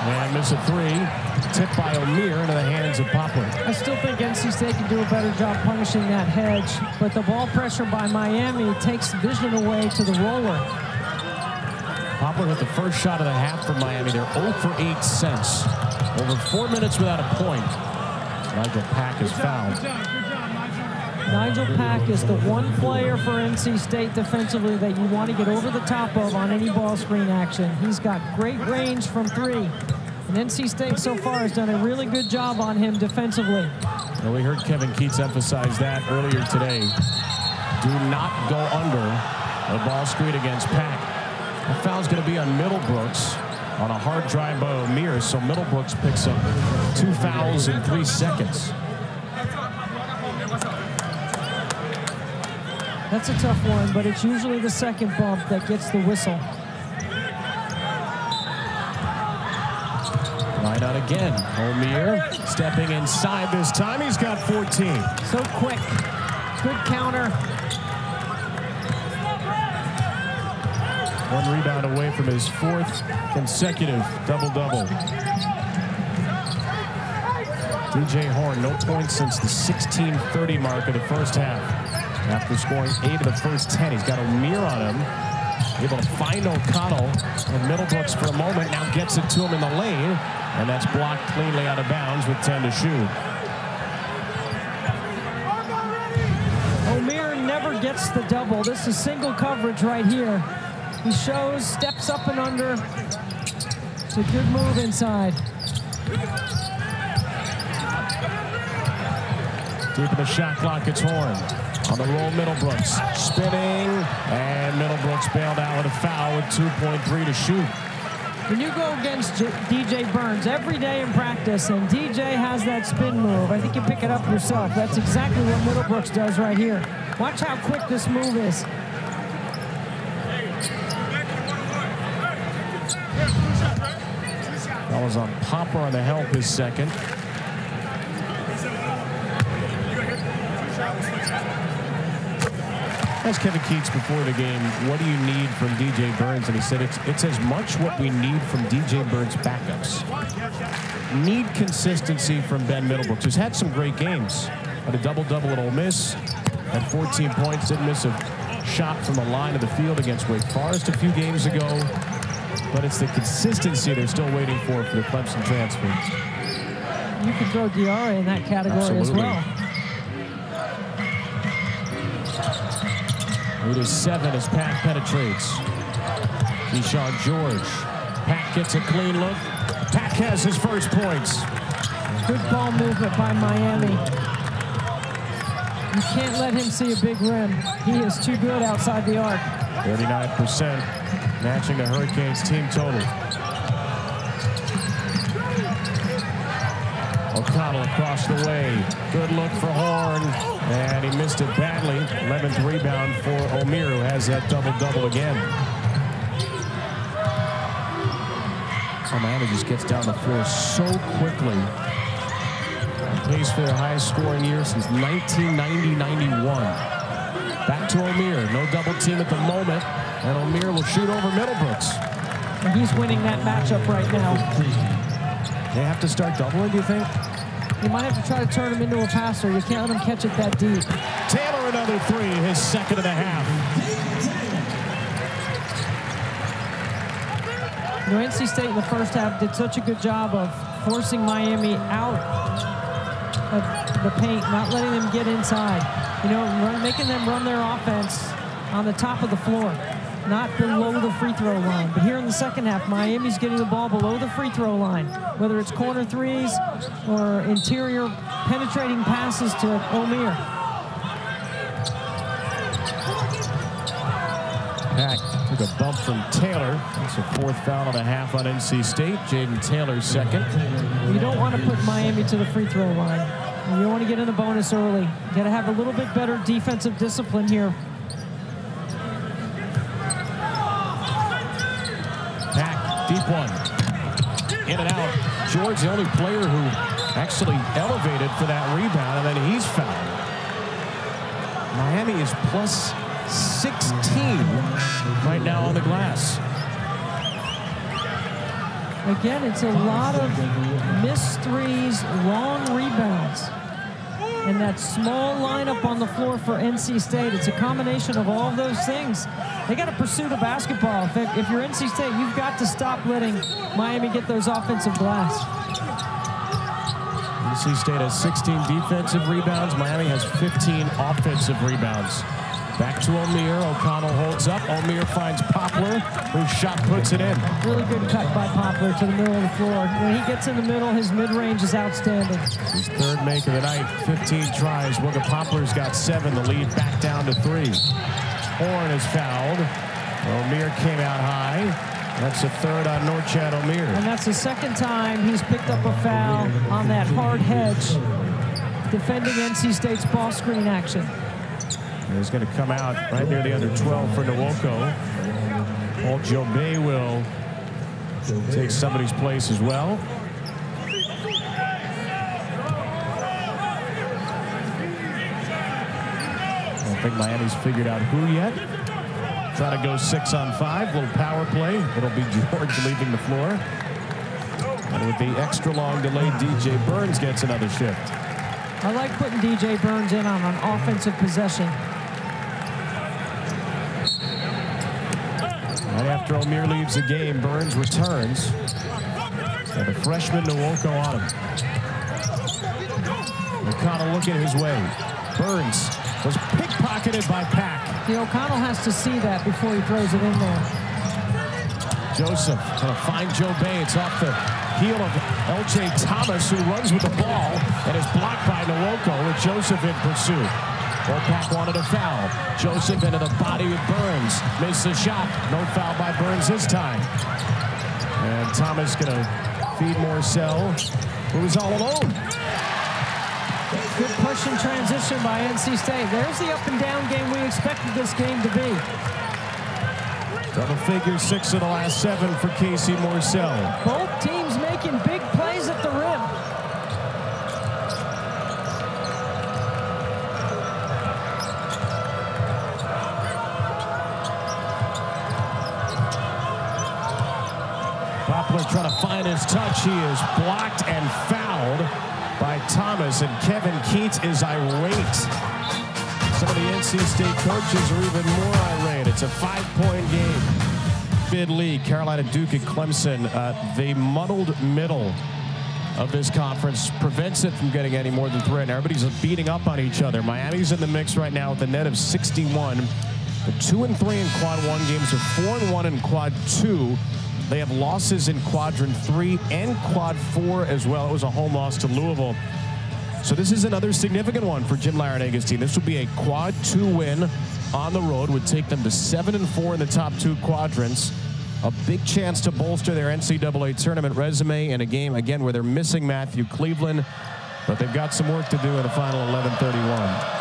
and miss a three. Tipped by Omier into the hands of Poplar. I still think NC State can do a better job punishing that hedge, but the ball pressure by Miami takes vision away to the roller. Poplar hit the first shot of the half for Miami. They're 0 for 8 since. Over 4 minutes without a point. Nijel Pack is fouled. Nijel Pack is the one player for NC State defensively that you want to get over the top of on any ball screen action. He's got great range from three. And NC State so far has done a really good job on him defensively. Well, we heard Kevin Keats emphasize that earlier today. Do not go under a ball screen against Pack. The foul's going to be on Middlebrooks on a hard drive by Omier, so Middlebrooks picks up 2 fouls in 3 seconds. That's a tough one, but it's usually the second bump that gets the whistle. Line out again. Omier stepping inside this time. He's got 14. So quick. Good counter. 1 rebound away from his 4th consecutive double-double. DJ Horne, no points since the 16:30 mark of the first half. After scoring 8 of the first 10, he's got Omier on him. Able to find O'Connell, and Middlebrooks for a moment now gets it to him in the lane, and that's blocked cleanly out of bounds with 10 to shoot. Omier never gets the double. This is single coverage right here. He shows, steps up and under. It's a good move inside. Deep in the shot clock, it's Horne. On the roll, Middlebrooks spinning, and Middlebrooks bailed out with a foul with 2.3 to shoot. When you go against DJ Burns every day in practice, and DJ has that spin move, I think you pick it up yourself. That's exactly what Middlebrooks does right here. Watch how quick this move is. That was on Popper on the help, his second. Asked Kevin Keats before the game, what do you need from DJ Burns? And he said it's as much what we need from DJ Burns' backups. Need consistency from Ben Middlebrooks, who's had some great games. Had a double-double at Ole Miss, had 14 points, didn't miss a shot from the line of the field against Wake Forest a few games ago. But it's the consistency they're still waiting for the Clemson transfers. You could throw Diarra in that category as well. It is 7 as Pack penetrates. Keyshawn George. Pack gets a clean look. Pack has his first points. Good ball movement by Miami. You can't let him see a big rim. He is too good outside the arc. 39%, matching the Hurricanes team total. O'Connell across the way. Good look for Horne, and he missed it badly. 11th rebound for Omier, who has that double-double again. So Miami just gets down the floor so quickly. On pace for their highest scoring year since 1990-91. Back to Omier. No double team at the moment, and Omier will shoot over Middlebrooks. And he's winning that matchup right now. They have to start doubling, do you think? You might have to try to turn him into a passer. You can't let him catch it that deep. Taylor another three, his second of the half. You know, NC State in the first half did such a good job of forcing Miami out of the paint, not letting them get inside. You know, making them run their offense on the top of the floor, not below the free throw line. But here in the second half, Miami's getting the ball below the free throw line, whether it's corner threes or interior penetrating passes to Omier. Pack took a bump from Taylor. That's a 4th foul and a half on NC State. Jayden Taylor's second. You don't want to put Miami to the free throw line. You don't want to get in the bonus early. You got to have a little bit better defensive discipline here. Pack, deep one. In and out. George, the only player who actually elevated for that rebound, and then he's fouled. Miami is plus 16 right now on the glass. Again, it's a lot of missed threes, long rebounds. And that small lineup on the floor for NC State, it's a combination of all of those things. They got to pursue the basketball. If you're NC State, you've got to stop letting Miami get those offensive glass. NC State has 16 defensive rebounds. Miami has 15 offensive rebounds. Back to Omier. O'Connell holds up. Omier finds Poplar, whose shot puts it in. Really good cut by Poplar to the middle of the floor. When he gets in the middle, his mid-range is outstanding. His third make of the night, 15 tries. Wigga Poplar's got 7. The lead back down to 3. Horne is fouled. Omier came out high. That's a third on Norchad Omier. And that's the second time he's picked up a foul on that hard hedge, defending NC State's ball screen action. He's going to come out right near the under 12 for Nwoko. Paul Jobay will take somebody's place as well. I don't think Miami's figured out who yet. Try to go 6 on 5. Little power play. It'll be George leaving the floor. And with the extra long delay, DJ Burns gets another shift. I like putting DJ Burns in on an offensive possession. Right after Omier leaves the game, Burns returns. And the freshman Nwoko on him. O'Connell looking his way. Burns was pickpocketed by Pack. O'Connell has to see that before he throws it in there. Joseph going to find Jobay. It's off the heel of L.J. Thomas, who runs with the ball and is blocked by Nwoko with Joseph in pursuit. Wolfpack wanted a foul. Joseph into the body of Burns. Missed the shot. No foul by Burns this time. And Thomas going to feed Morsell, who's all alone. Good push and transition by NC State. There's the up and down game we expected this game to be. Double figure 6 of the last 7 for Casey Morsell. Both teams making big plays at the rim. Poplar trying to find his touch. He is blocked and fouled by Thomas, and Kevin Keats is irate. Some of the NC State coaches are even more irate. It's a 5-point game. Mid-league, Carolina, Duke, and Clemson. The muddled middle of this conference prevents it from getting any more than 3. And everybody's beating up on each other. Miami's in the mix right now with a net of 61. The 2-3 in quad 1 games are 4-1 in quad 2. They have losses in quadrant 3 and quad 4 as well. It was a home loss to Louisville. So this is another significant one for Jim Larenega's team. This would be a quad 2 win on the road, would take them to 7-4 in the top 2 quadrants. A big chance to bolster their NCAA tournament resume in a game, again, where they're missing Matthew Cleveland, but they've got some work to do in the final 11:31.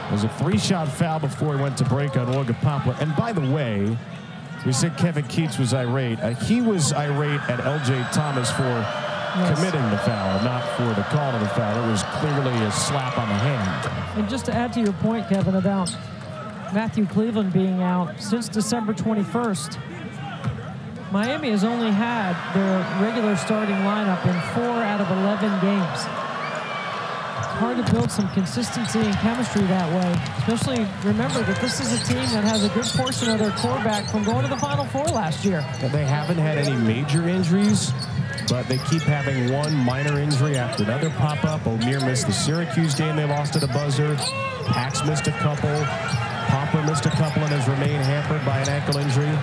There's a 3-shot foul before he went to break on Wigga Poplar. And by the way, we said Kevin Keats was irate. He was irate at L.J. Thomas for committing the foul, not for the call of the foul. It was clearly a slap on the hand. And just to add to your point, Kevin, about Matthew Cleveland being out since December 21st, Miami has only had their regular starting lineup in 4 out of 11 games. Hard to build some consistency and chemistry that way. Especially remember that this is a team that has a good portion of their core back from going to the Final Four last year. They haven't had any major injuries, but they keep having one minor injury after another pop up. Omier missed the Syracuse game. They lost at a buzzer. Pax missed a couple. Poplar missed a couple and has remained hampered by an ankle injury.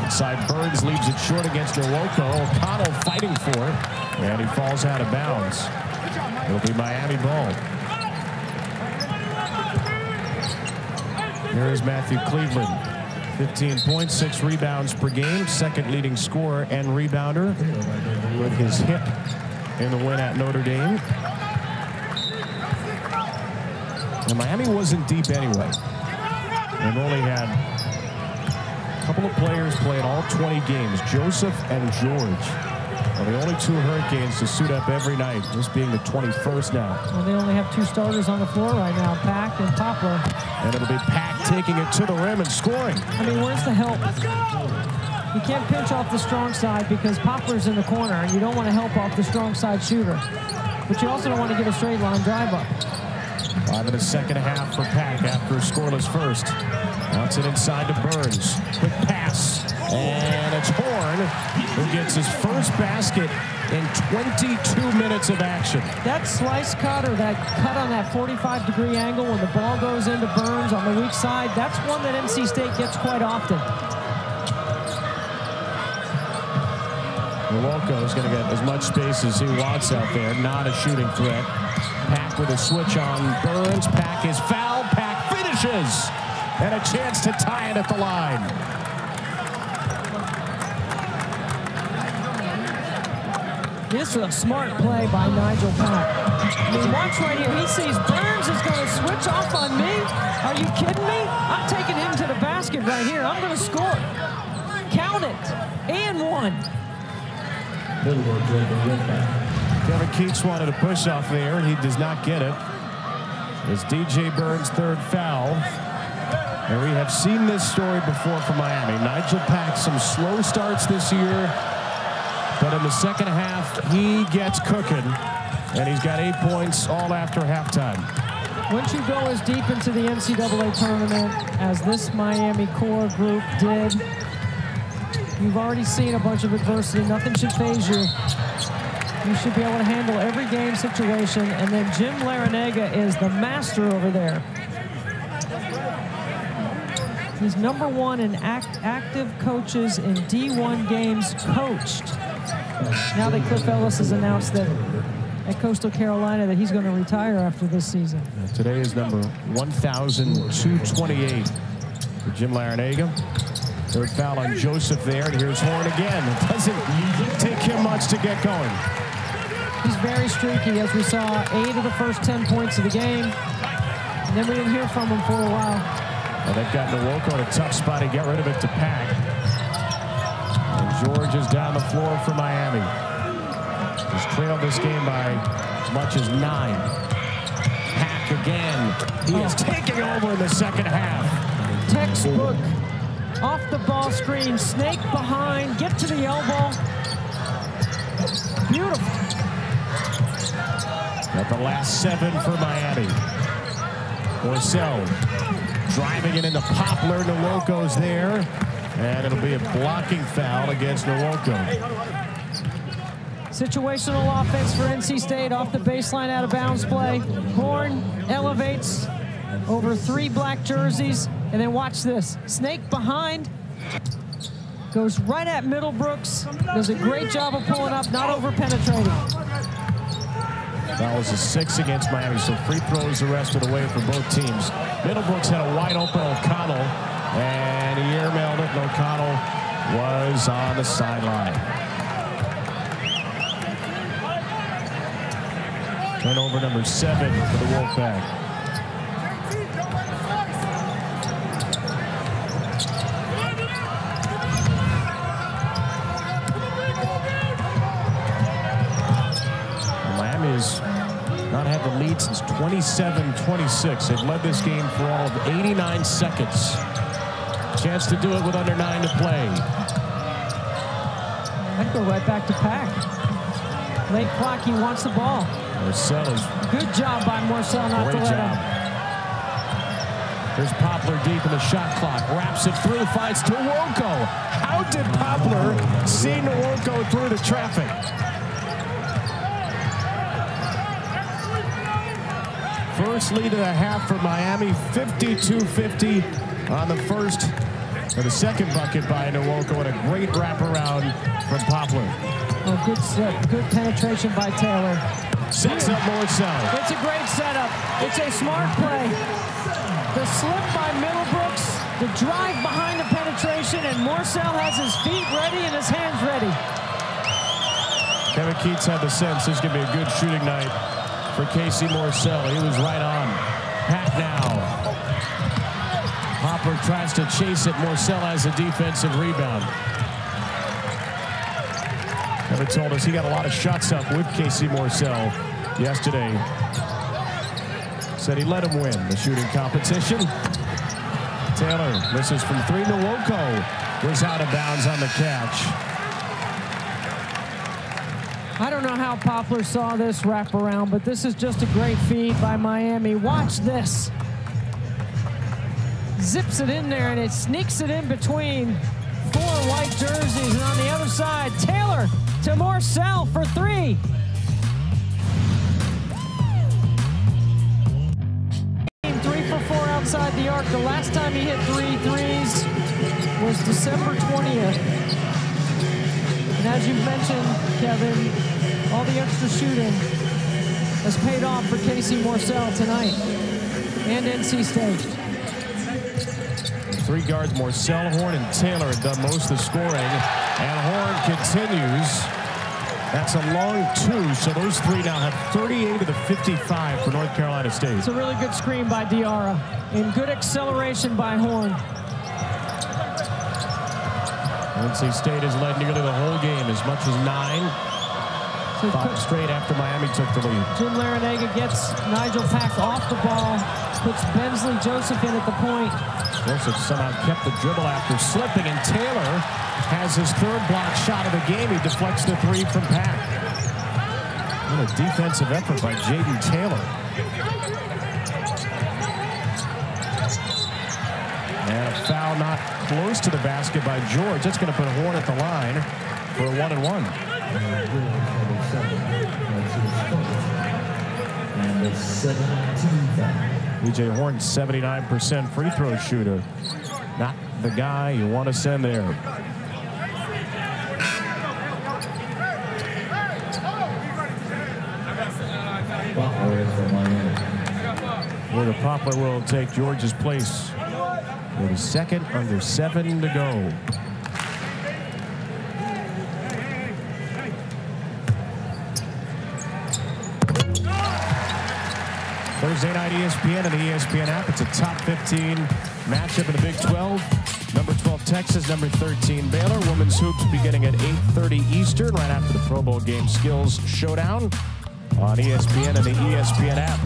Inside Burns leaves it short against Nwoko. O'Connell fighting for it, and he falls out of bounds. It'll be Miami ball. Here is Matthew Cleveland. 15 points, 6 rebounds per game. Second leading scorer and rebounder with his hip in the win at Notre Dame. And Miami wasn't deep anyway. They've only had a couple of players play in all 20 games, Joseph and George. Well, the only 2 Hurricanes to suit up every night, this being the 21st now. Well, they only have 2 starters on the floor right now, Pack and Poplar. And it'll be Pack taking it to the rim and scoring. I mean, where's the help? You can't pinch off the strong side because Poplar's in the corner, and you don't want to help off the strong side shooter. But you also don't want to get a straight line drive up. 5 in the second half for Pack after a scoreless first. Bounce it inside to Burns. Quick pass. And it's Horne who gets his first basket in 22 minutes of action. That slice cut or that cut on that 45-degree angle when the ball goes into Burns on the weak side, that's one that NC State gets quite often. Nowoko is going to get as much space as he wants out there. Not a shooting threat. Pack with a switch on Burns. Pack is fouled. Pack finishes. And a chance to tie it at the line. This is a smart play by Nijel Pack. I mean, watch right here. He sees Burns is going to switch off on me. Are you kidding me? I'm taking him to the basket right here. I'm going to score. Count it. And 1. Kevin Keats wanted a push off there, and he does not get it. It's DJ Burns' 3rd foul. And we have seen this story before from Miami. Nijel Pack, some slow starts this year, but in the second half, he gets cooking, and he's got 8 points all after halftime. Once you go as deep into the NCAA tournament as this Miami core group did, you've already seen a bunch of adversity. Nothing should faze you. You should be able to handle every game situation, and then Jim Larinaga is the master over there. He's #1 in active coaches in D1 games coached. Now that Cliff Ellis has announced that at Coastal Carolina that he's going to retire after this season. Today is number 1,228 for Jim Larinaga. 3rd foul on Joseph there, and here's Horne again. It doesn't take him much to get going. He's very streaky, as we saw 8 of the first 10 points of the game. And then we didn't hear from him for a while. Well, they've got Nowoko in a tough spot to get rid of it to Pack. And George is down the floor for Miami. He's trailed this game by as much as 9. Pack again. He is taking over in the second half. Textbook. Off the ball screen, snake behind, get to the elbow. Beautiful. Got the last 7 for Miami. Morsell driving it into Poplar. Nwoko's there. And it'll be a blocking foul against Nowoko. Situational offense for NC State off the baseline out of bounds play. Horne elevates over 3 black jerseys. And then watch this. Snake behind. Goes right at Middlebrooks. Does a great job of pulling up, not over penetrating. That was a 6 against Miami, so free throws the rest of the way for both teams. Middlebrooks had a wide open O'Connell, and he airmailed it, and O'Connell was on the sideline. Turnover number 7 for the Wolfpack. Has not had the lead since 27-26. They've led this game for all of 89 seconds. Chance to do it with under 9 to play. I'd go right back to Pack. Late clock, he wants the ball. Morsell is good job by Morsell not to let him. There's Poplar deep in the shot clock. Wraps it through, finds Nowoko. How did Poplar see Nowoko through the traffic? First lead of the half for Miami, 52-50 on the first, or the second bucket by Nowoko, and a great wraparound from Poplar. Oh, good set, good penetration by Taylor. Sets up Morsell. It's a great setup. It's a smart play. The slip by Middlebrooks, the drive behind the penetration, and Morsell has his feet ready and his hands ready. Kevin Keats had the sense this is going to be a good shooting night for Casey Morsell. He was right on. Pack now. Poplar tries to chase it. Morsell has a defensive rebound. Kevin told us he got a lot of shots up with Casey Morsell yesterday. Said he let him win the shooting competition. Taylor misses from three. Nwoko was out of bounds on the catch. I don't know how Poplar saw this wraparound, but this is just a great feed by Miami. Watch this. Zips it in there, and it sneaks it in between four white jerseys. And on the other side, Taylor to Morsell for three. Outside the arc. The last time he hit 3 threes was December 20th. And as you've mentioned, Kevin, all the extra shooting has paid off for Casey Morsell tonight and NC State. Three guards, Morsell, Horne, and Taylor have done most of the scoring. And Horne continues. That's a long two, so those three now have 38 of the 55 for North Carolina State. It's a really good screen by Diarra and good acceleration by Horne. NC State has led nearly the whole game, as much as 9. So 5 straight after Miami took the lead. Jim Larinaga gets Nijel Pack off the ball, puts Bensley Joseph in at the point. Joseph somehow kept the dribble after slipping, and Taylor has his third block shot of the game. He deflects the three from Pack. What a defensive effort by Jayden Taylor. And a foul not close to the basket by George. That's going to put Horne at the line for a 1-and-1. E.J. Horne, 79% free throw shooter. Not the guy you want to send there. Where the Poplar will take George's place. With a second, under 7 to go. Thursday night ESPN and the ESPN app. It's a top 15 matchup in the Big 12. Number 12 Texas, number 13 Baylor. Women's hoops beginning at 8:30 Eastern, right after the Pro Bowl game skills showdown on ESPN and the ESPN app.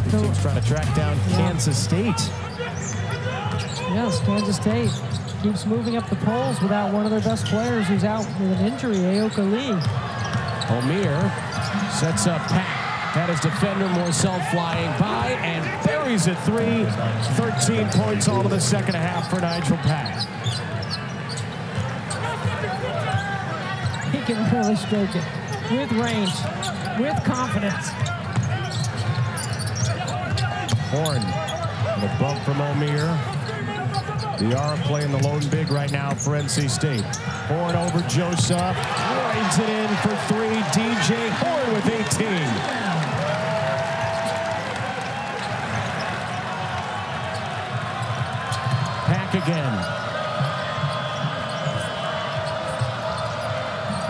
The team's trying to track down Kansas State. Yes, Kansas State keeps moving up the polls without one of their best players who's out with an injury, Aoka Lee. Omier sets up Pack. That is defender Morsell flying by and buries a three. 13 points all of the second half for Nijel Pack. He can really stroke it with range, with confidence. Horne, the bump from Omier. Diarra playing the lone big right now for NC State. Horne over Joseph. Rides it in for three. DJ Horne with 18. Pack again.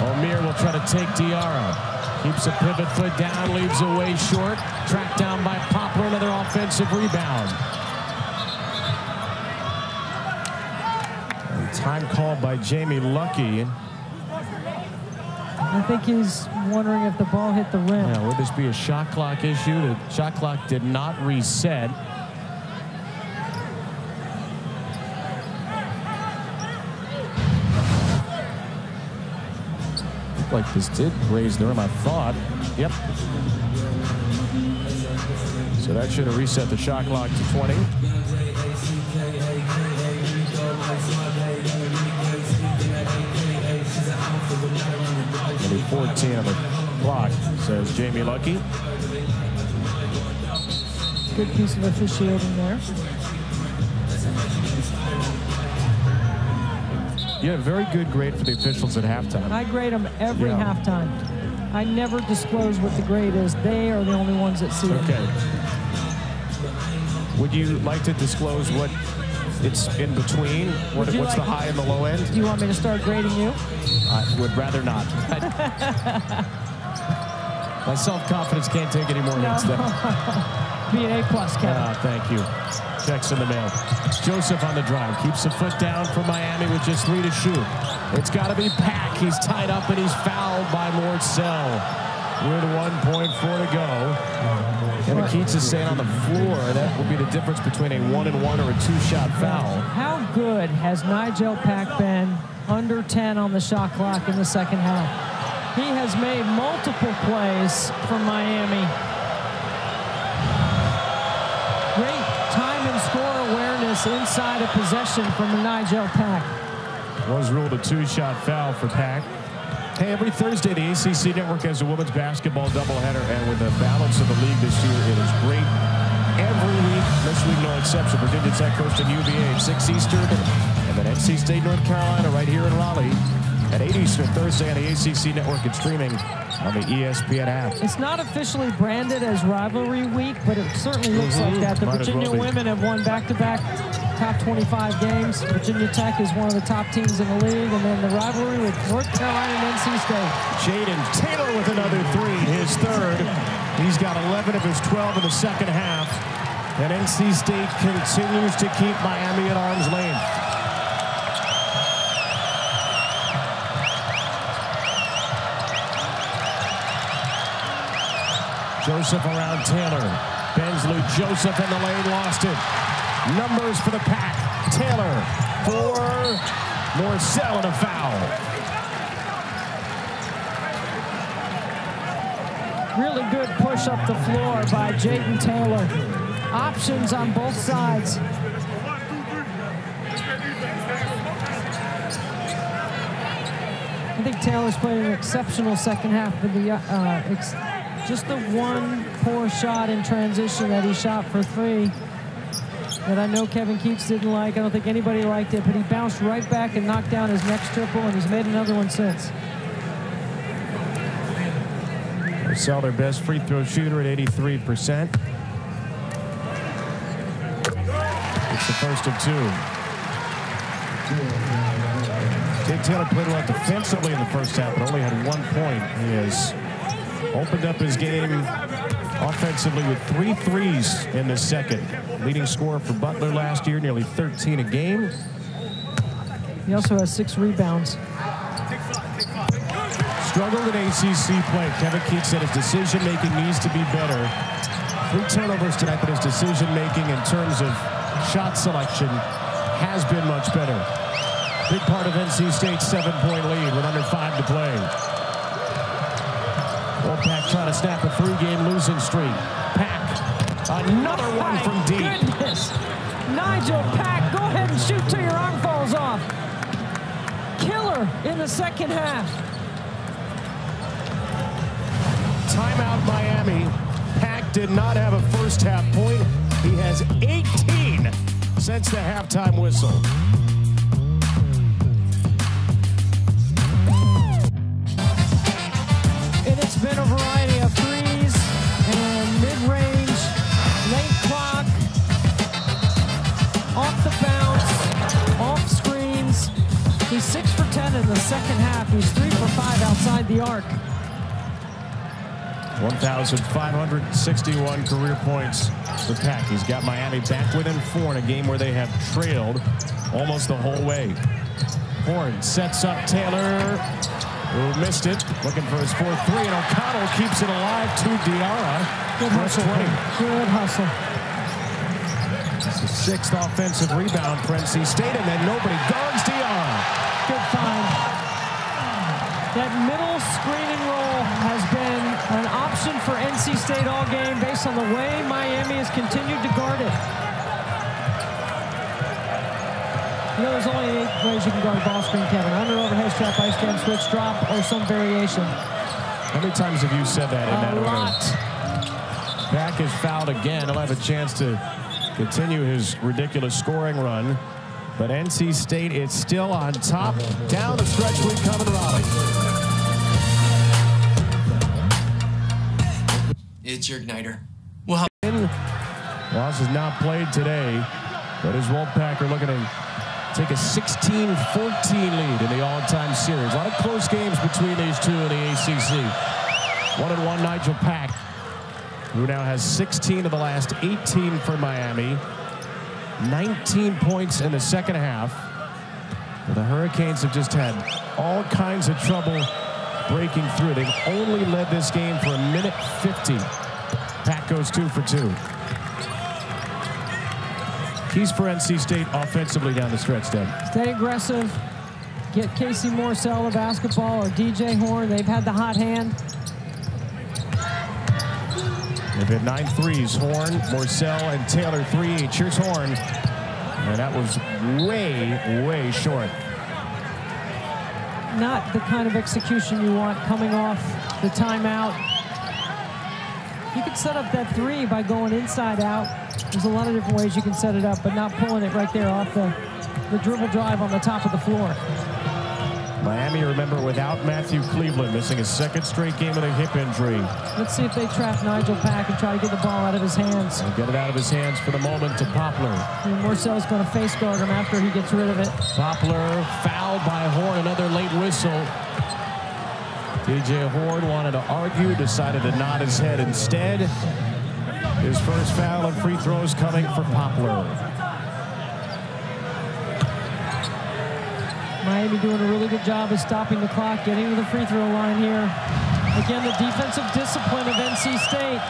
Omier will try to take Diarra. Keeps a pivot foot down, leaves away short. Tracked down by Poplar, another offensive rebound. Time called by Jamie Lucky. I think he's wondering if the ball hit the rim. Yeah, would this be a shot clock issue? The shot clock did not reset. Looked like this did raise the rim, I thought. Yep. So that should have reset the shot clock to 20. Maybe 14 on the clock, says Jamie Lucky. Good piece of officiating there. You had a very good grade for the officials at halftime. I grade them every halftime. I never disclose what the grade is. They are the only ones that see it. Okay. Would you like to disclose what it's in between? What's the high and the low end? Do you want me to start grading you? I would rather not. My self-confidence can't take any more hits there. Be an A+, Kevin. Thank you. Checks in the mail. Joseph on the drive. Keeps the foot down for Miami with just 3 to shoot. It's got to be Pack. He's tied up and he's fouled by Morsell. With 1.4 to go. Kevin Keats is saying on the floor that will be the difference between a 1-and-1 or a 2-shot foul. How good has Nijel Pack been under 10 on the shot clock in the second half? He has made multiple plays for Miami. Great time and score awareness inside of possession from Nijel Pack. Was ruled a 2-shot foul for Pack. Hey, every Thursday, the ACC Network has a women's basketball doubleheader, and with the balance of the league this year, it is great every week. This week, no exception. Virginia Tech hosting UVA at 6 Eastern, and then NC State, North Carolina, right here in Raleigh at 8 Eastern Thursday on the ACC Network and streaming on the ESPN app. It's not officially branded as rivalry week, but it certainly looks like that. The Virginia women have won back-to-back top 25 games. Virginia Tech is one of the top teams in the league, and then the rivalry with North Carolina and NC State. Jayden Taylor with another 3, his third. He's got 11 of his 12 in the second half, and NC State continues to keep Miami at arm's length. Joseph around Taylor. Bensley, Joseph in the lane, lost it. Numbers for the Pack. Taylor for Morsell and a foul. Really good push up the floor by Jayden Taylor. Options on both sides. I think Taylor's played an exceptional second half of the just the one poor shot in transition that he shot for 3 that I know Kevin Keats didn't like. I don't think anybody liked it, but he bounced right back and knocked down his next triple, and he's made another one since. Morsell, their best free throw shooter at 83%. It's the first of 2. Jayden Taylor played well defensively in the first half, but only had 1 point. He has opened up his game offensively with 3 threes in the second. Leading scorer for Butler last year, nearly 13 a game. He also has 6 rebounds. Struggled in ACC play. Kevin Keats said his decision-making needs to be better. 3 turnovers tonight, but his decision-making in terms of shot selection has been much better. Big part of NC State's 7-point lead with under 5 to play. Wolfpack trying to snap a 3-game losing streak. Pack, another one from deep. Goodness. Nijel Pack, go ahead and shoot till your arm falls off. Killer in the second half. Timeout Miami. Pack did not have a first half point. He has 18 since the halftime whistle. And it's been a variety of threes and mid-range, late clock, off the bounce, off screens. He's 6 for 10 in the second half. He's 3 for 5 outside the arc. 1,561 career points for Pack. He's got Miami back within 4 in a game where they have trailed almost the whole way. Horne sets up Taylor, who missed it, looking for his 4th 3, and O'Connell keeps it alive to Diarra. Good hustle. 20. Good hustle. It's the 6th offensive rebound for NC State, and then nobody guards Diarra. Good find. That middle screening roll has been an option for NC State all game based on the way Miami has continued to guard it. You know, there's only 8 ways you can guard ball screen, Kevin. Under, overhead, strap, ice jam, switch, drop, or some variation. How many times have you said that in that order? A lot. Pack is fouled again. He'll have a chance to continue his ridiculous scoring run. But NC State is still on top. Down the stretch we come in Raleigh. It's your igniter. Loss is not played today, but his Wolfpack are looking to take a 16-14 lead in the all-time series. A lot of close games between these two in the ACC. 1-1 Nijel Pack, who now has 16 of the last 18 for Miami. 19 points in the second half. The Hurricanes have just had all kinds of trouble breaking through. They've only led this game for 1:50. Pack goes 2 for 2. Keys for NC State offensively down the stretch, Deb. Stay aggressive. Get Casey Morsell the basketball or DJ Horne. They've had the hot hand. They've hit 9 threes. Horne, Morsell, and Taylor 3 each. Here's Horne. And that was way short. Not the kind of execution you want coming off the timeout. You can set up that 3 by going inside out. There's a lot of different ways you can set it up, but not pulling it right there off the dribble drive on the top of the floor. Miami, remember, without Matthew Cleveland, missing his 2nd straight game with a hip injury. Let's see if they trap Nijel Pack and try to get the ball out of his hands. And get it out of his hands for the moment to Poplar. And Morsell's going to face guard him after he gets rid of it. Poplar fouled by Horne, another late whistle. DJ Horne wanted to argue, decided to nod his head instead. His first foul and free throws coming for Poplar. Miami doing a really good job of stopping the clock, getting to the free throw line here. Again, the defensive discipline of NC State.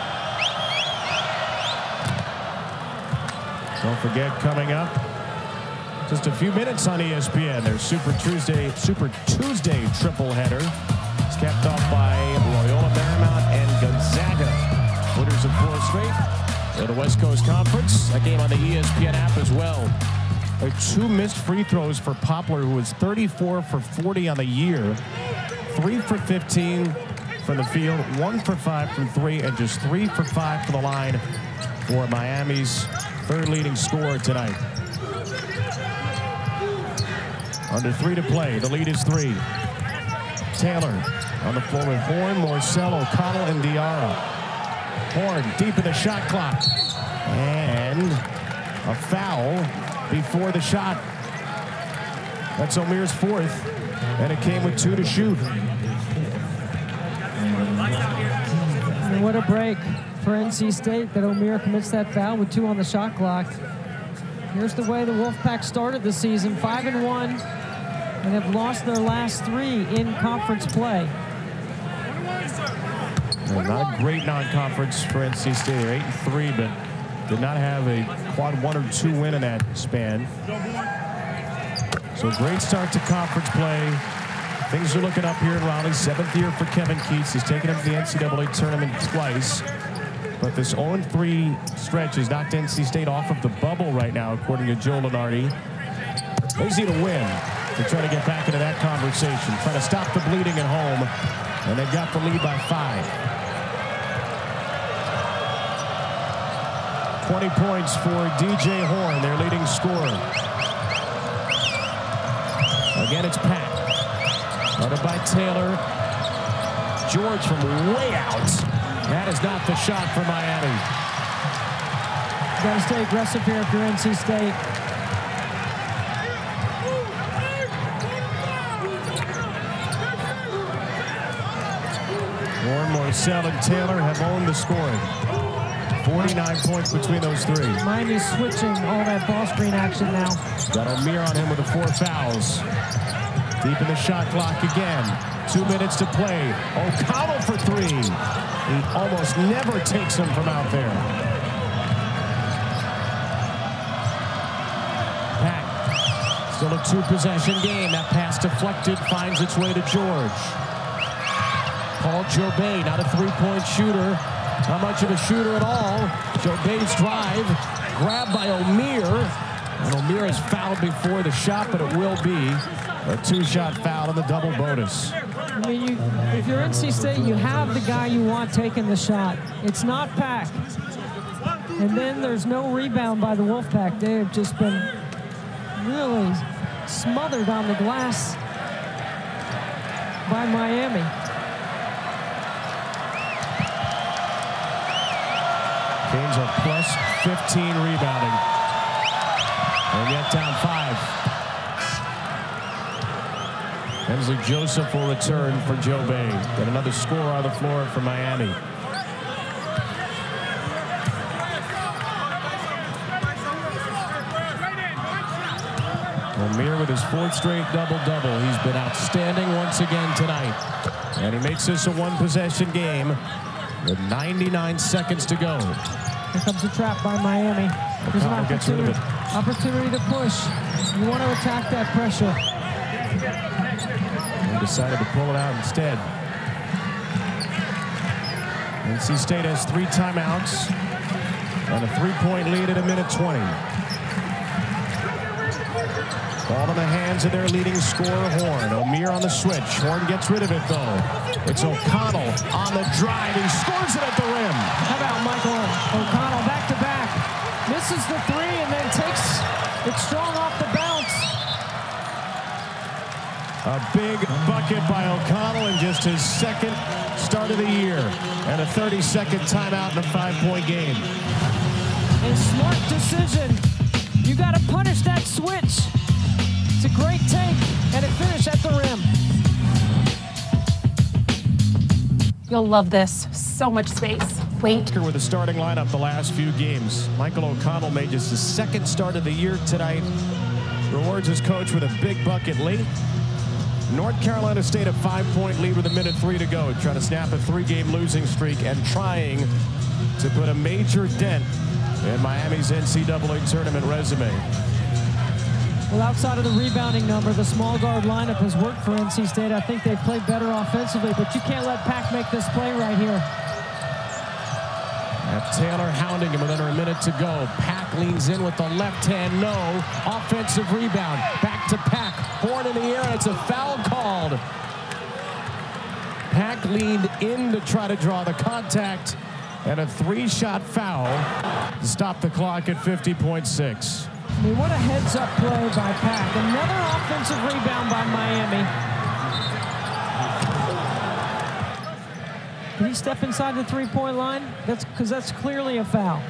Don't forget, coming up just a few minutes on ESPN, their Super Tuesday triple header. It's capped off by Loyola Marymount and Gonzaga. Winners of 4 straight in the West Coast Conference. A game on the ESPN app as well. 2 missed free throws for Poplar, who was 34 for 40 on the year. 3 for 15 from the field, 1 for 5 from 3, and just 3 for 5 for the line for Miami's 3rd leading scorer tonight. Under 3 to play. The lead is 3. Taylor on the floor with Horne, Morsell, O'Connell, and Diarra. Horne deep in the shot clock. And a foul before the shot. That's Omier's 4th, and it came with 2 to shoot. And what a break for NC State that Omier commits that foul with 2 on the shot clock. Here's the way the Wolfpack started the season, 5-1, and have lost their last 3 in conference play. Well, not a great non-conference for NC State. They're 8-3, but did not have a quad 1 or 2 win in that span. So great start to conference play. Things are looking up here in Raleigh. 7th year for Kevin Keats. He's taken him to the NCAA tournament twice. But this 0-3 stretch has knocked NC State off of the bubble right now, according to Joe Lunardi. They just need a win to try to get back into that conversation. Try to stop the bleeding at home. And they've got the lead by 5. 20 points for DJ Horne, their leading scorer. Again, it's Pack. Guarded by Taylor. George from way out. That is not the shot for Miami. Got to stay aggressive here if you're NC State. Horne, Morsell, and Taylor have owned the scoring. 49 points between those 3. Miami's switching all that ball screen action now. Got Omier on him with the 4 fouls. Deep in the shot clock again. 2 minutes to play. O'Connell for 3. He almost never takes him from out there. Pack. Still a 2-possession game. That pass deflected, finds its way to George. Paul Jobay, not a 3-point shooter. Not much of a shooter at all. Jobay's drive, grabbed by Omier. And Omier is fouled before the shot, but it will be a 2-shot foul in the double bonus. I mean, if you're NC State, you have the guy you want taking the shot. It's not Pack. And then there's no rebound by the Wolfpack. They have just been really smothered on the glass by Miami. Canes are plus 15 rebounding. And yet down 5. Hensley Joseph will return for Jobay. Got another score on the floor for Miami. Omier with his 4th straight double-double. He's been outstanding once again tonight. And he makes this a one-possession game with 99 seconds to go. Here comes a trap by Miami. There's an opportunity to push. You want to attack that pressure. And decided to pull it out instead. NC State has 3 timeouts and a 3-point lead at 1:20. Ball in the hands of their leading scorer, Horne. Omier on the switch. Horne gets rid of it, though. It's O'Connell on the drive. He scores it at the rim. How about Michael O'Connell back-to-back? Misses the 3 and then takes it strong off the bounce. A big bucket by O'Connell in just his 2nd start of the year. And a 30-second timeout in a 5-point game. A smart decision. You got to punish that switch. It's a great take, and it finished at the rim. You'll love this. So much space. Wait. With the starting lineup the last few games. Michael O'Connell made just his 2nd start of the year tonight. Rewards his coach with a big bucket late. North Carolina State a 5-point lead with 1:03 to go. Trying to snap a 3-game losing streak and trying to put a major dent in Miami's NCAA tournament resume. Well, outside of the rebounding number, the small guard lineup has worked for NC State. I think they've played better offensively, but you can't let Pack make this play right here. Taylor hounding him with under a minute to go. Pack leans in with the left hand, no. Offensive rebound, back to Pack. Horne in the air, and it's a foul called. Pack leaned in to try to draw the contact, and a 3-shot foul to stop the clock at 50.6. I mean, what a heads-up play by Pack. Another offensive rebound by Miami. Did he step inside the 3-point line? That's clearly a foul.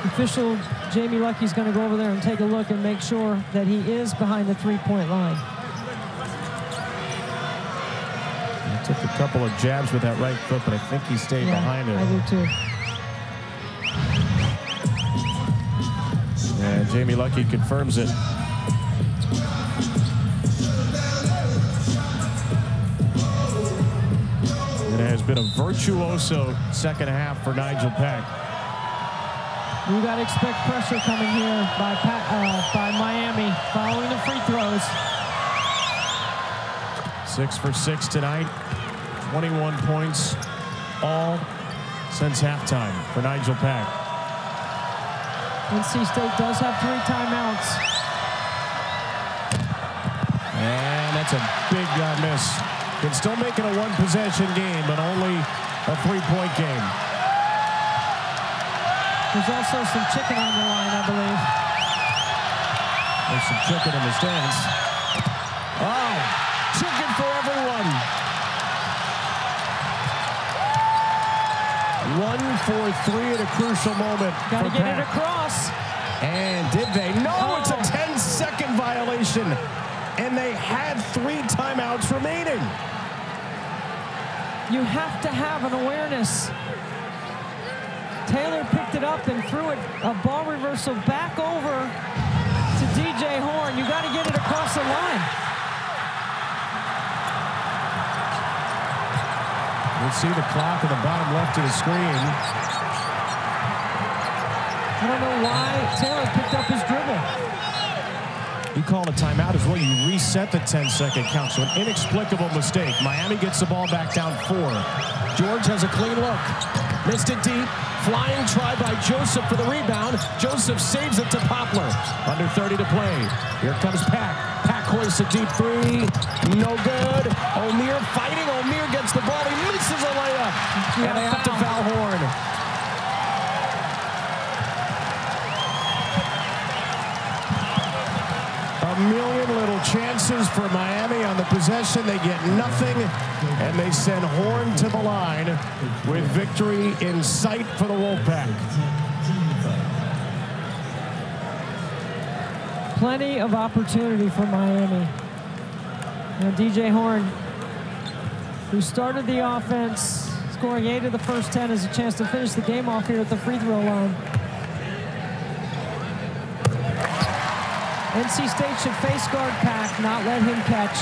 Official Jamie Lucky's going to go over there and take a look and make sure that he is behind the 3-point line. He took a couple of jabs with that right foot, but I think he stayed behind it. I do too. And Jamie Lucky confirms it. It has been a virtuoso 2nd half for Nijel Pack. You got to expect pressure coming here by Miami following the free throws. 6 for 6 tonight. 21 points all since halftime for Nijel Pack. NC State does have 3 timeouts. And that's a big miss. Can still make it a 1-possession game, but only a 3-point game. There's also some chicken on the line, I believe. There's some chicken in the stands. Oh, chicken for everyone. 1 for 3 at a crucial moment. Got to get it across. And did they? No, it's a 10-second violation. And they had 3 timeouts remaining. You have to have an awareness. Taylor picked it up and threw it, a ball reversal back over to DJ Horne. You got to get it across the line. You see the clock at the bottom left of the screen. I don't know why Taylor picked up his dribble. You call a timeout as well. You reset the 10-second count. So an inexplicable mistake. Miami gets the ball back down 4. George has a clean look. Missed it deep. Flying try by Joseph for the rebound. Joseph saves it to Poplar. Under 30 to play. Here comes Pack. Pack hoists a deep 3. No good. Omier fighting. Omier gets the ball. He misses a layup. And they have to foul Horne. A million little chances for Miami on the possession. They get nothing, and they send Horne to the line with victory in sight for the Wolfpack. Plenty of opportunity for Miami. And DJ Horne, who started the offense, scoring 8 of the first 10, has a chance to finish the game off here at the free throw line. NC State should face guard Pack, not let him catch.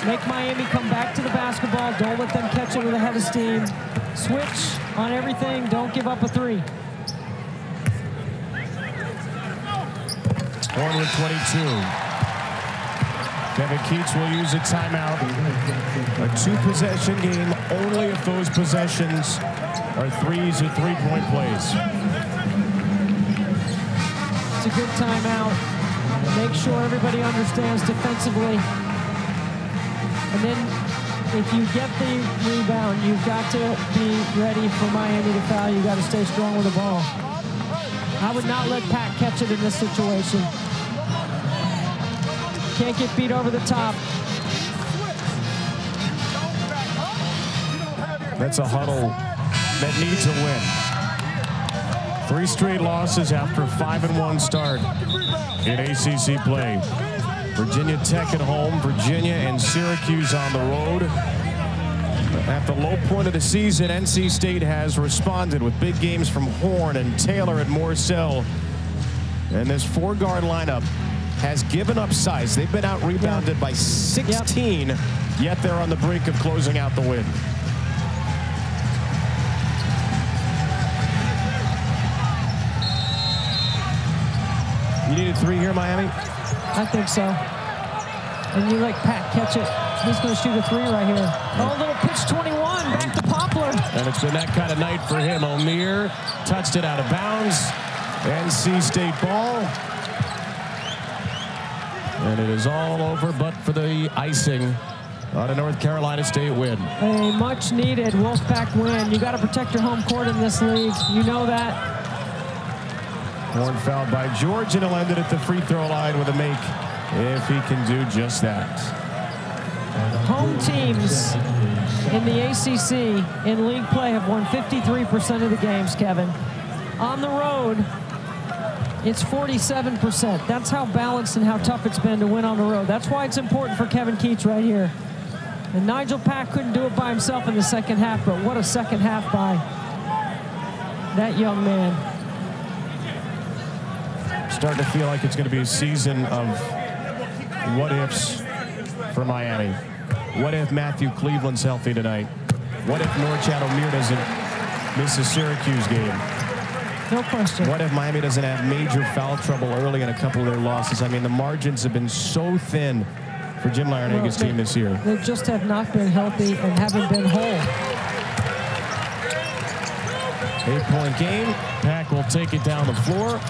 Make Miami come back to the basketball. Don't let them catch it with a head of steam. Switch on everything. Don't give up a three. Horne with 22. Kevin Keats will use a timeout. A two-possession game only if those possessions are threes or three-point plays. It's a good timeout. Make sure everybody understands defensively. And then if you get the rebound, you've got to be ready for Miami to foul. You've got to stay strong with the ball. I would not let Pack catch it in this situation. Can't get beat over the top. That's a huddle that needs a win. 3 straight losses after a 5-1 start in ACC play. Virginia Tech at home, Virginia and Syracuse on the road. At the low point of the season, NC State has responded with big games from Horne and Taylor and Morsell. And this 4-guard lineup has given up size. They've been out-rebounded by 16, yet they're on the brink of closing out the win. You needed 3 here, Miami? I think so. And you let Pack catch it. He's going to shoot a 3 right here. Oh, little pitch 21, back to Poplar. And it's been that kind of night for him. Omier touched it out of bounds. NC State ball. And it is all over but for the icing on a North Carolina State win. A much-needed Wolfpack win. You got to protect your home court in this league. You know that. Horne fouled by George, and he'll end it at the free throw line with a make if he can do just that. Home teams in the ACC in league play have won 53% of the games, Kevin. On the road, it's 47%. That's how balanced and how tough it's been to win on the road. That's why it's important for Kevin Keats right here. And Nijel Pack couldn't do it by himself in the second half, but what a second half by that young man. Starting to feel like it's going to be a season of what-ifs for Miami. What if Matthew Cleveland's healthy tonight? What if Norchad Omier doesn't miss a Syracuse game? No question. What if Miami doesn't have major foul trouble early in a couple of their losses? I mean, the margins have been so thin for Jim Larinaga's team this year. They just have not been healthy and haven't been whole. 8-point game. Pack will take it down the floor.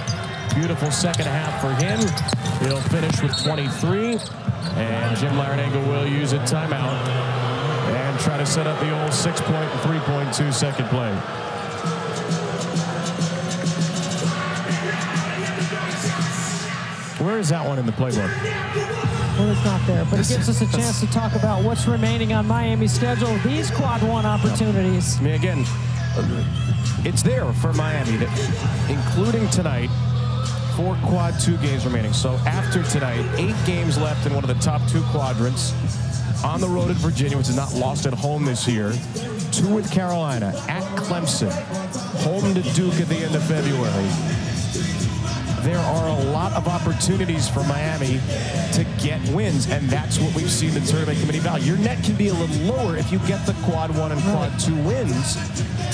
Beautiful second half for him. He'll finish with 23. And Jim Larinaga will use a timeout and try to set up the old 6-point and 3.2 second play. Where is that one in the playbook? Well, it's not there, but it gives us a chance to talk about what's remaining on Miami's schedule. These quad 1 opportunities. I mean, again, it's there for Miami, including tonight. 4 quad 2 games remaining. So after tonight, 8 games left in one of the top 2 quadrants. On the road at Virginia, which is not lost at home this year. 2 with Carolina, at Clemson, home to Duke at the end of February. There are a lot of opportunities for Miami to get wins, and that's what we've seen the tournament committee value. Your net can be a little lower if you get the quad 1 and quad 2 wins.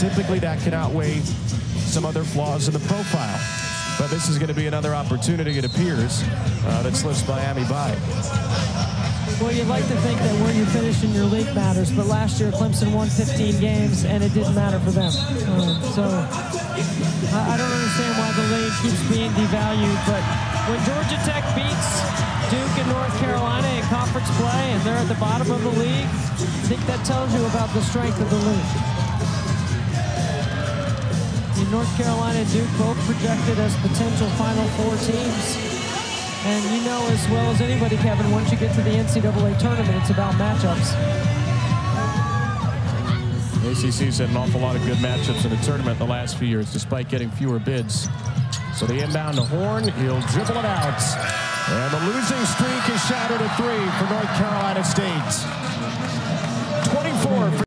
Typically, that can outweigh some other flaws in the profile. But this is going to be another opportunity, it appears, that slips Miami by. Well, you'd like to think that where you finish in your league matters, but last year Clemson won 15 games and it didn't matter for them. So I don't understand why the league keeps being devalued, but when Georgia Tech beats Duke and North Carolina in conference play and they're at the bottom of the league, I think that tells you about the strength of the league. In North Carolina and Duke both projected as potential Final Four teams. And you know as well as anybody, Kevin, once you get to the NCAA tournament, it's about matchups. ACC's had an awful lot of good matchups in the tournament the last few years, despite getting fewer bids. So the inbound to Horne, he'll dribble it out. And the losing streak is shattered at 3 for North Carolina State. 24 for